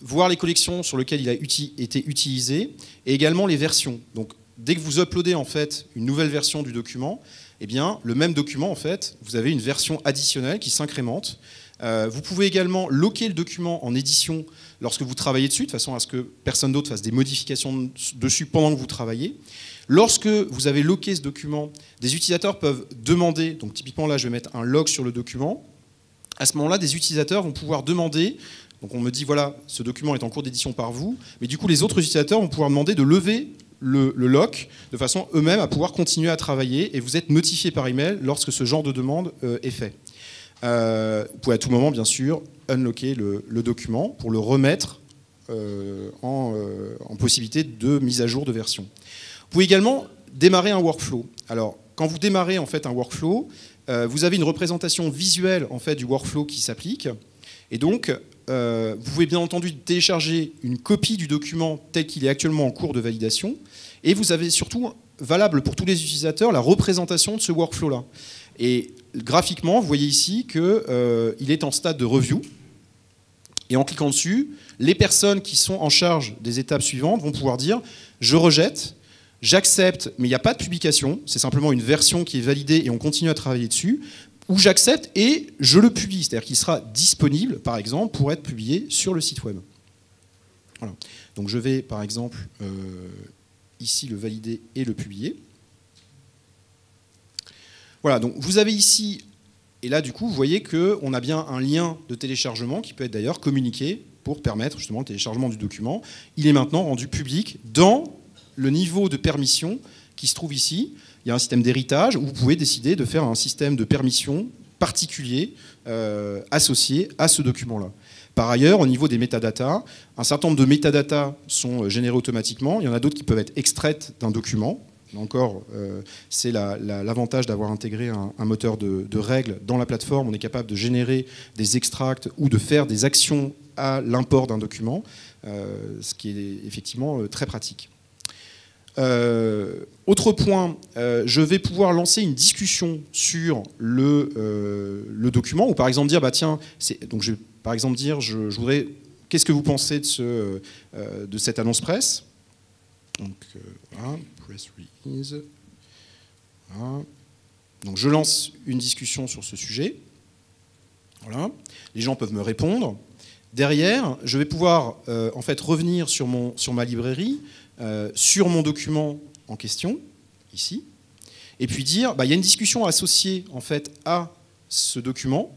voir les collections sur lesquelles il a été utilisé, et également les versions. Donc dès que vous uploadez en fait une nouvelle version du document, eh bien, le même document, en fait, vous avez une version additionnelle qui s'incrémente. Vous pouvez également loquer le document en édition lorsque vous travaillez dessus, de façon à ce que personne d'autre fasse des modifications dessus pendant que vous travaillez. Lorsque vous avez loqué ce document, des utilisateurs peuvent demander, donc typiquement là je vais mettre un log sur le document, à ce moment-là des utilisateurs vont pouvoir demander, donc on me dit voilà, ce document est en cours d'édition par vous, mais du coup les autres utilisateurs vont pouvoir demander de lever le lock de façon eux-mêmes à pouvoir continuer à travailler, et vous êtes notifié par email lorsque ce genre de demande est fait. Vous pouvez à tout moment, bien sûr, unlocker le document pour le remettre en possibilité de mise à jour de version. Vous pouvez également démarrer un workflow. Alors, quand vous démarrez en fait un workflow, vous avez une représentation visuelle en fait du workflow qui s'applique, et donc vous pouvez bien entendu télécharger une copie du document tel qu'il est actuellement en cours de validation, et vous avez surtout, valable pour tous les utilisateurs, la représentation de ce workflow-là. Et graphiquement, vous voyez ici qu'il est en stade de review. Et en cliquant dessus, les personnes qui sont en charge des étapes suivantes vont pouvoir dire « je rejette », « j'accepte, mais il n'y a pas de publication, c'est simplement une version qui est validée et on continue à travailler dessus », ou « j'accepte et je le publie », c'est-à-dire qu'il sera disponible, par exemple, pour être publié sur le site web. Voilà. Donc je vais, par exemple, ici le valider et le publier. Voilà, donc vous avez ici, et là du coup vous voyez qu'on a bien un lien de téléchargement qui peut être d'ailleurs communiqué pour permettre justement le téléchargement du document. Il est maintenant rendu public dans le niveau de permission qui se trouve ici. Il y a un système d'héritage où vous pouvez décider de faire un système de permission particulier associé à ce document-là. Par ailleurs, au niveau des métadatas, un certain nombre de métadatas sont générés automatiquement. Il y en a d'autres qui peuvent être extraites d'un document. Encore, c'est l'avantage d'avoir intégré un moteur de règles dans la plateforme. On est capable de générer des extracts ou de faire des actions à l'import d'un document, ce qui est effectivement très pratique. Autre point, je vais pouvoir lancer une discussion sur le document, ou par exemple dire, bah tiens, donc je vais par exemple dire, je voudrais, qu'est-ce que vous pensez de cette annonce presse? Donc voilà, press release. Voilà. Donc je lance une discussion sur ce sujet. Voilà. Les gens peuvent me répondre. Derrière, je vais pouvoir en fait revenir sur ma librairie, sur mon document en question, ici, et puis dire, il y a une discussion associée en fait à ce document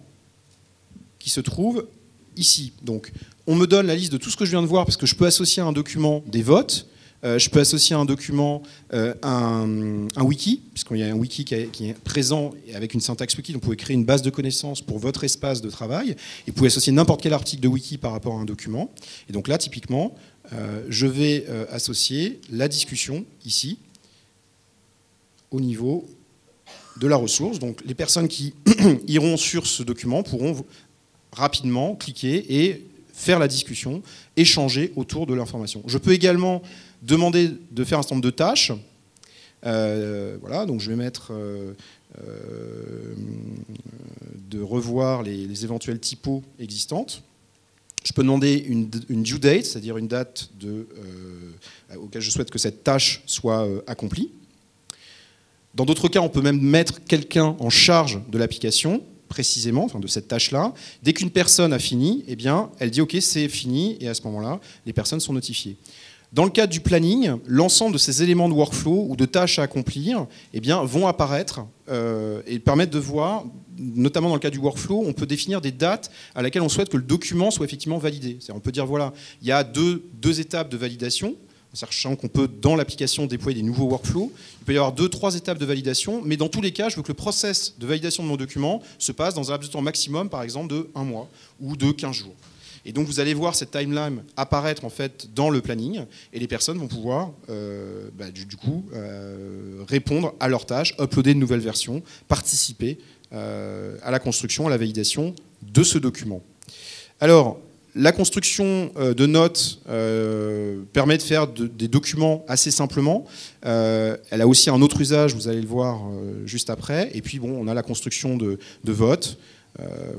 qui se trouve ici. Donc, on me donne la liste de tout ce que je viens de voir, parce que je peux associer à un document des votes, je peux associer à un document un wiki, puisqu'il y a un wiki qui est présent avec une syntaxe wiki, donc vous pouvez créer une base de connaissances pour votre espace de travail, et vous pouvez associer n'importe quel article de wiki par rapport à un document. Et donc là, typiquement, je vais associer la discussion ici, au niveau de la ressource. Donc les personnes qui iront sur ce document pourront rapidement cliquer et faire la discussion, échanger autour de l'information. Je peux également demander de faire un certain nombre de tâches. Voilà, donc je vais mettre de revoir les éventuelles typos existantes. Je peux demander une due date, c'est-à-dire une date auquel je souhaite que cette tâche soit accomplie. Dans d'autres cas, on peut même mettre quelqu'un en charge de l'application, précisément, enfin de cette tâche-là. Dès qu'une personne a fini, eh bien, elle dit « Ok, c'est fini », et à ce moment-là, les personnes sont notifiées. Dans le cadre du planning, l'ensemble de ces éléments de workflow ou de tâches à accomplir eh bien, vont apparaître et permettre de voir, notamment dans le cas du workflow, on peut définir des dates à laquelle on souhaite que le document soit effectivement validé. On peut dire, voilà, il y a deux étapes de validation, sachant qu'on peut, dans l'application, déployer des nouveaux workflows. Il peut y avoir 2-3 étapes de validation, mais dans tous les cas, je veux que le process de validation de mon document se passe dans un laps de temps maximum, par exemple, de 1 mois ou de 15 jours. Et donc, vous allez voir cette timeline apparaître en fait, dans le planning, et les personnes vont pouvoir, répondre à leurs tâches, uploader de nouvelles versions, participer à la construction, à la validation de ce document. Alors, la construction de notes permet de faire des documents assez simplement. Elle a aussi un autre usage, vous allez le voir juste après. Et puis, bon, on a la construction de votes.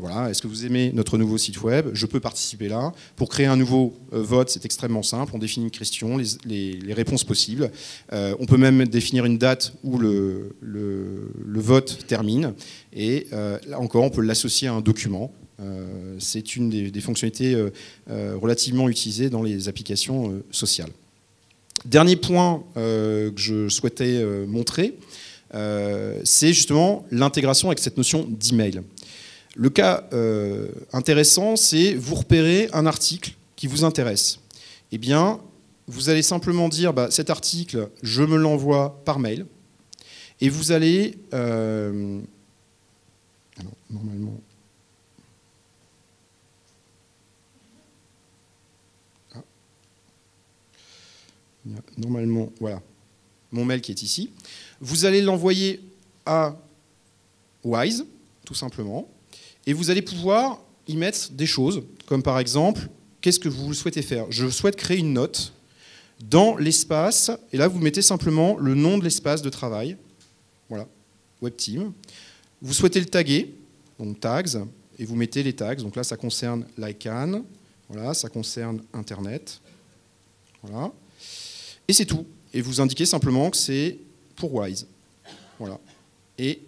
Voilà. Est-ce que vous aimez notre nouveau site web? Je peux participer là. Pour créer un nouveau vote, c'est extrêmement simple. On définit une question, les réponses possibles. On peut même définir une date où le vote termine. Et là encore, on peut l'associer à un document. C'est une des fonctionnalités relativement utilisées dans les applications sociales. Dernier point que je souhaitais montrer, c'est justement l'intégration avec cette notion d'email. Le cas intéressant, c'est vous repérez un article qui vous intéresse. Eh bien, vous allez simplement dire cet article, je me l'envoie par mail. Et vous allez... alors, normalement... Normalement, voilà, mon mail qui est ici. Vous allez l'envoyer à Wise, tout simplement, et vous allez pouvoir y mettre des choses, comme par exemple, qu'est-ce que vous souhaitez faire? Je souhaite créer une note dans l'espace, et là vous mettez simplement le nom de l'espace de travail, voilà, WebTeam. Vous souhaitez le taguer, donc tags, et vous mettez les tags, donc là ça concerne l'ICANN, voilà, ça concerne Internet, voilà. Et c'est tout. Et vous indiquez simplement que c'est pour Wise. Voilà. Et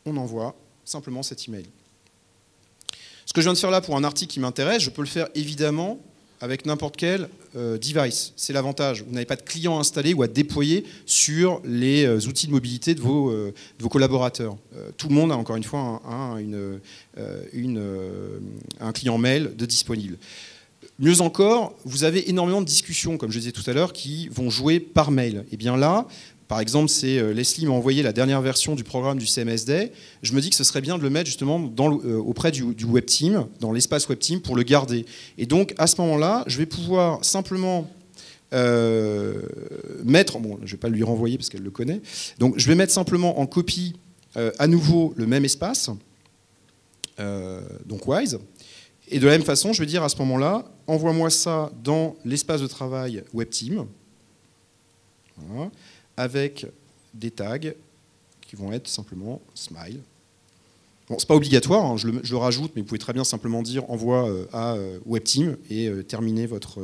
on envoie simplement cet email. Ce que je viens de faire là pour un article qui m'intéresse, je peux le faire évidemment avec n'importe quel device. C'est l'avantage. Vous n'avez pas de client installé ou à déployer sur les outils de mobilité de vos collaborateurs. Tout le monde a encore une fois un client mail de disponible. Mieux encore, vous avez énormément de discussions, comme je disais tout à l'heure, qui vont jouer par mail. Et bien là, par exemple, Leslie m'a envoyé la dernière version du programme du CMSD. Je me dis que ce serait bien de le mettre justement auprès du WebTeam, dans l'espace WebTeam, pour le garder. Et donc, à ce moment-là, je vais pouvoir simplement mettre... Bon, je ne vais pas lui renvoyer parce qu'elle le connaît. Donc, je vais mettre simplement en copie à nouveau le même espace, donc Wise. Et de la même façon, je vais dire à ce moment-là, envoie-moi ça dans l'espace de travail WebTeam, voilà, avec des tags qui vont être simplement smile. Bon, c'est pas obligatoire, hein, je le rajoute, mais vous pouvez très bien simplement dire envoie à WebTeam et terminer votre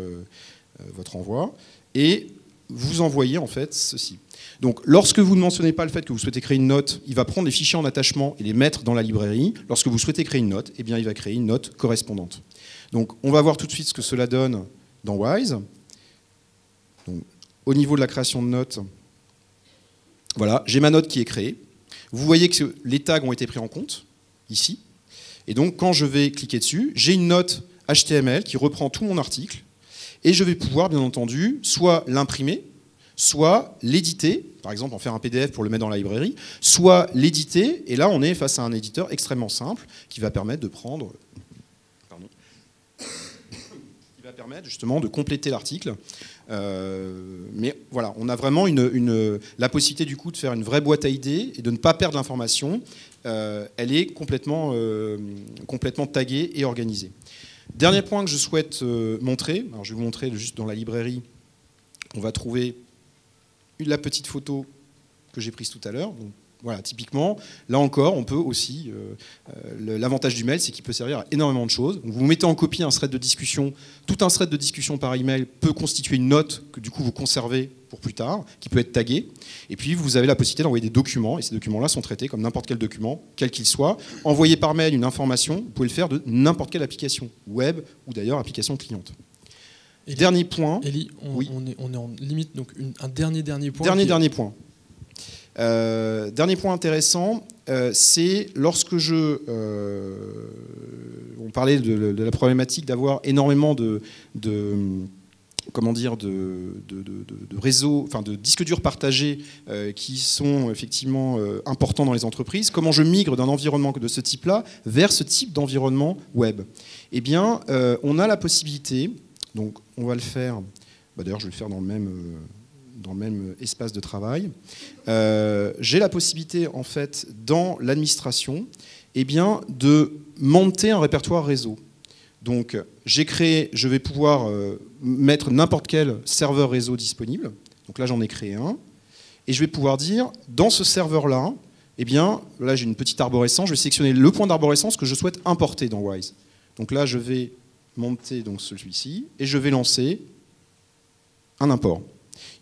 envoi. Et vous envoyez en fait ceci. Donc, lorsque vous ne mentionnez pas le fait que vous souhaitez créer une note, il va prendre les fichiers en attachement et les mettre dans la librairie. Lorsque vous souhaitez créer une note, eh bien, il va créer une note correspondante. Donc, on va voir tout de suite ce que cela donne dans Wise. Donc, au niveau de la création de notes, voilà, j'ai ma note qui est créée. Vous voyez que les tags ont été pris en compte, ici. Et donc, quand je vais cliquer dessus, j'ai une note HTML qui reprend tout mon article. Et je vais pouvoir, bien entendu, soit l'imprimer, soit l'éditer, par exemple en faire un PDF pour le mettre dans la librairie, soit l'éditer, et là on est face à un éditeur extrêmement simple qui va permettre de prendre, qui va permettre justement de compléter l'article. Mais voilà, on a vraiment la possibilité du coup de faire une vraie boîte à idées et de ne pas perdre l'information. Elle est complètement taguée et organisée. Dernier point que je souhaite montrer, alors je vais vous montrer juste dans la librairie, on va trouver la petite photo que j'ai prise tout à l'heure. Voilà, typiquement, là encore, on peut aussi... l'avantage du mail, c'est qu'il peut servir à énormément de choses. Donc, vous mettez en copie un thread de discussion. Tout un thread de discussion par email peut constituer une note que du coup vous conservez pour plus tard, qui peut être taguée. Et puis, vous avez la possibilité d'envoyer des documents. Et ces documents-là sont traités comme n'importe quel document, quel qu'il soit. Envoyer par mail une information, vous pouvez le faire de n'importe quelle application, web ou d'ailleurs application cliente. Elie, dernier point. Elie, on est en limite, donc un dernier point. Dernier point. Dernier point intéressant, c'est lorsque on parlait de la problématique d'avoir énormément de réseaux, enfin de disques durs partagés qui sont effectivement importants dans les entreprises. Comment je migre d'un environnement de ce type-là vers ce type d'environnement web? Eh bien, on a la possibilité, donc on va le faire, d'ailleurs je vais le faire dans le même espace de travail. J'ai la possibilité, en fait, dans l'administration, eh bien, de monter un répertoire réseau. Donc, je vais pouvoir mettre n'importe quel serveur réseau disponible. Donc là, j'en ai créé un. Et je vais pouvoir dire, dans ce serveur-là, eh bien, là, j'ai une petite arborescence. Je vais sélectionner le point d'arborescence que je souhaite importer dans Wise. Donc là, je vais monter donc celui-ci et je vais lancer un import.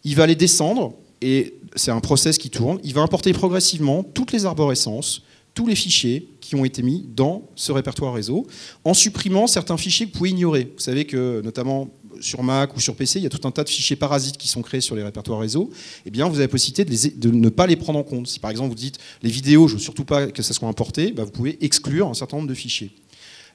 Il va aller descendre, et c'est un process qui tourne, il va importer progressivement toutes les arborescences, tous les fichiers qui ont été mis dans ce répertoire réseau, en supprimant certains fichiers que vous pouvez ignorer. Vous savez que, notamment sur Mac ou sur PC, il y a tout un tas de fichiers parasites qui sont créés sur les répertoires réseau. Eh bien, vous avez la possibilité de ne pas les prendre en compte. Si par exemple vous dites les vidéos, je ne veux surtout pas que ça soit importé, vous pouvez exclure un certain nombre de fichiers.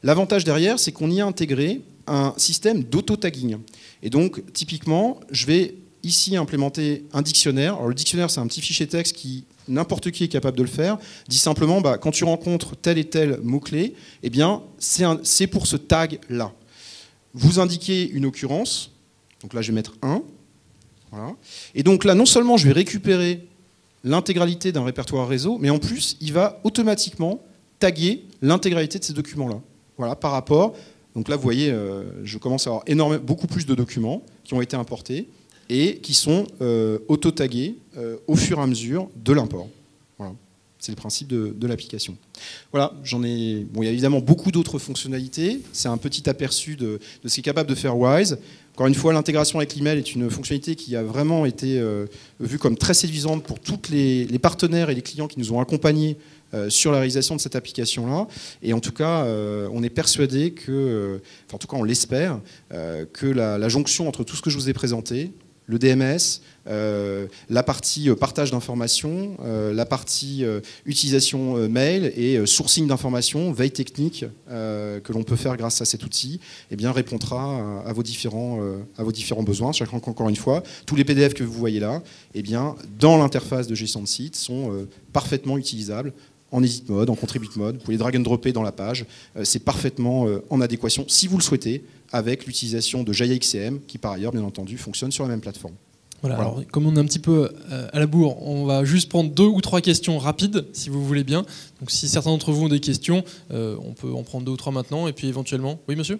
L'avantage derrière, c'est qu'on y a intégré un système d'auto-tagging. Et donc, typiquement, je vais ici implémenter un dictionnaire. Alors, le dictionnaire, c'est un petit fichier texte qui, n'importe qui est capable de le faire, dit simplement, quand tu rencontres tel et tel mot-clé, eh bien, c'est pour ce tag-là. Vous indiquez une occurrence, donc là, je vais mettre 1. Voilà. Et donc là, non seulement je vais récupérer l'intégralité d'un répertoire réseau, mais en plus, il va automatiquement taguer l'intégralité de ces documents-là. Voilà, par rapport... Donc là, vous voyez, je commence à avoir beaucoup plus de documents qui ont été importés et qui sont auto-tagués au fur et à mesure de l'import. Voilà. C'est le principe de l'application. Voilà, il y a évidemment beaucoup d'autres fonctionnalités. C'est un petit aperçu de ce qu'est capable de faire Wise. Encore une fois, l'intégration avec l'email est une fonctionnalité qui a vraiment été vue comme très séduisante pour tous les partenaires et les clients qui nous ont accompagnés sur la réalisation de cette application-là. Et en tout cas, on est persuadé que, en tout cas on l'espère, que la jonction entre tout ce que je vous ai présenté, le DMS, la partie partage d'informations, la partie utilisation mail et sourcing d'informations, veille technique que l'on peut faire grâce à cet outil, eh bien, répondra à vos différents besoins. Sachant qu'encore une fois, tous les PDF que vous voyez là, eh bien, dans l'interface de gestion de site, sont parfaitement utilisables en edit mode, en contribute mode. Vous pouvez les drag and dropper dans la page. C'est parfaitement en adéquation, si vous le souhaitez, avec l'utilisation de Jaya XCM, qui par ailleurs, bien entendu, fonctionne sur la même plateforme. Voilà. Alors, comme on est un petit peu à la bourre, on va juste prendre 2 ou 3 questions rapides, si vous voulez bien. Donc, si certains d'entre vous ont des questions, on peut en prendre 2 ou 3 maintenant, et puis éventuellement... Oui, monsieur ?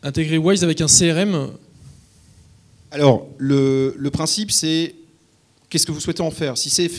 Intégrer Wise avec un CRM ? Alors, le principe, c'est qu'est-ce que vous souhaitez en faire? Si c'est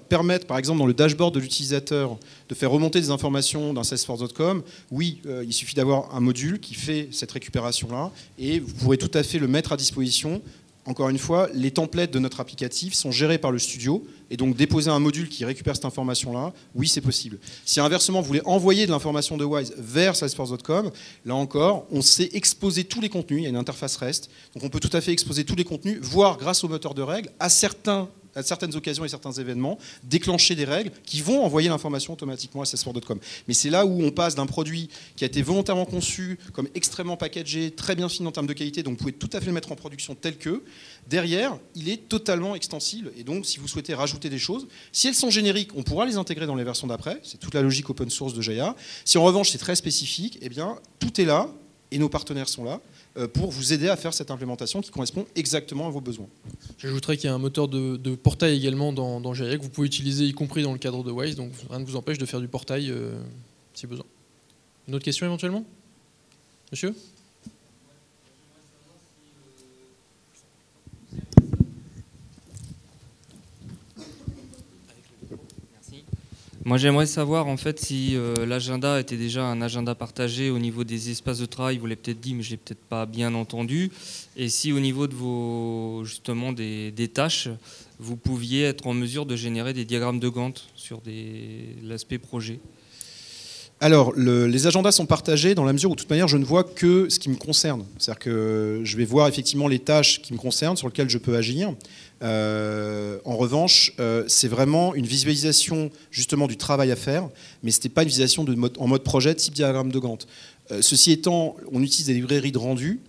permettre, par exemple, dans le dashboard de l'utilisateur, de faire remonter des informations d'un Salesforce.com, oui, il suffit d'avoir un module qui fait cette récupération-là, et vous pourrez tout à fait le mettre à disposition. Encore une fois, les templates de notre applicatif sont gérés par le studio, et donc déposer un module qui récupère cette information-là, oui, c'est possible. Si inversement, vous voulez envoyer de l'information de Wise vers Salesforce.com, là encore, on sait exposer tous les contenus, il y a une interface REST, donc on peut tout à fait exposer tous les contenus, voire grâce au moteur de règles, à certaines occasions et certains événements, déclencher des règles qui vont envoyer l'information automatiquement à Salesforce.com. Mais c'est là où on passe d'un produit qui a été volontairement conçu comme extrêmement packagé, très bien fini en termes de qualité, donc vous pouvez tout à fait le mettre en production tel que. Derrière, il est totalement extensible, et donc si vous souhaitez rajouter des choses, si elles sont génériques, on pourra les intégrer dans les versions d'après, c'est toute la logique open source de Jaya. Si en revanche c'est très spécifique, eh bien tout est là, et nos partenaires sont là, pour vous aider à faire cette implémentation qui correspond exactement à vos besoins. J'ajouterais qu'il y a un moteur de portail également dans Jaya que vous pouvez utiliser y compris dans le cadre de Wise, donc rien ne vous empêche de faire du portail si besoin. Une autre question éventuellement? Monsieur? Moi, j'aimerais savoir en fait si l'agenda était déjà un agenda partagé au niveau des espaces de travail. Vous l'avez peut-être dit, mais je l'ai peut-être pas bien entendu. Et si au niveau de vos justement des tâches, vous pouviez être en mesure de générer des diagrammes de Gantt sur l'aspect projet. Alors, les agendas sont partagés dans la mesure où, de toute manière, je ne vois que ce qui me concerne. C'est-à-dire que je vais voir effectivement les tâches qui me concernent, sur lesquelles je peux agir. En revanche, c'est vraiment une visualisation justement du travail à faire, mais ce n'était pas une visualisation en mode projet type diagramme de Gantt. Ceci étant, on utilise des librairies de rendu.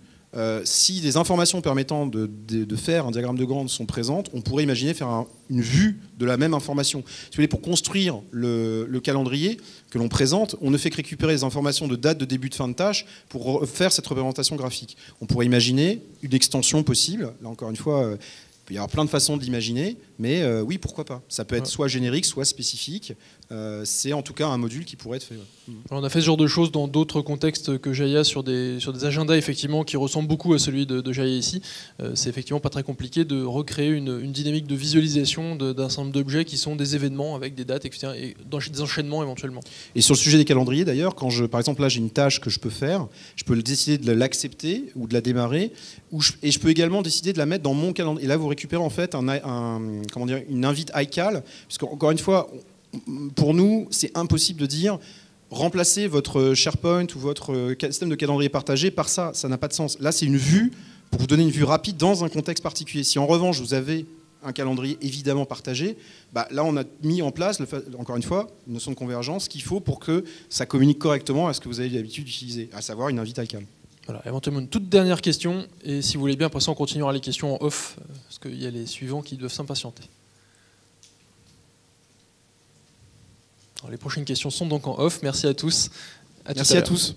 Si des informations permettant de faire un diagramme de Gantt sont présentes, on pourrait imaginer faire une vue de la même information. Si vous voulez, pour construire le calendrier que l'on présente, on ne fait que récupérer les informations de date, de début, de fin de tâche pour faire cette représentation graphique. On pourrait imaginer une extension possible. Là, encore une fois, il peut y avoir plein de façons d'imaginer, mais oui, pourquoi pas. Ça peut être soit générique, soit spécifique. C'est en tout cas un module qui pourrait être fait. Ouais. On a fait ce genre de choses dans d'autres contextes que Jaya sur des agendas effectivement qui ressemblent beaucoup à celui de Jaya ici. C'est effectivement pas très compliqué de recréer une dynamique de visualisation d'un certain nombre d'objets qui sont des événements avec des dates, etc. et des enchaînements éventuellement. Et sur le sujet des calendriers d'ailleurs, par exemple là j'ai une tâche que je peux faire, je peux décider de l'accepter ou de la démarrer, et je peux également décider de la mettre dans mon calendrier. Et là vous récupérez en fait une invite iCal, parce qu'encore une fois, pour nous, c'est impossible de dire remplacer votre SharePoint ou votre système de calendrier partagé par ça. Ça n'a pas de sens. Là, c'est une vue pour vous donner une vue rapide dans un contexte particulier. Si en revanche, vous avez un calendrier évidemment partagé, là, on a mis en place, encore une fois, une notion de convergence qu'il faut pour que ça communique correctement à ce que vous avez l'habitude d'utiliser, à savoir une invite iCal. Voilà, éventuellement une toute dernière question, et si vous voulez bien, après ça, on continuera les questions en off, parce qu'il y a les suivants qui doivent s'impatienter. Les prochaines questions sont donc en off. Merci à tous. Merci à tous.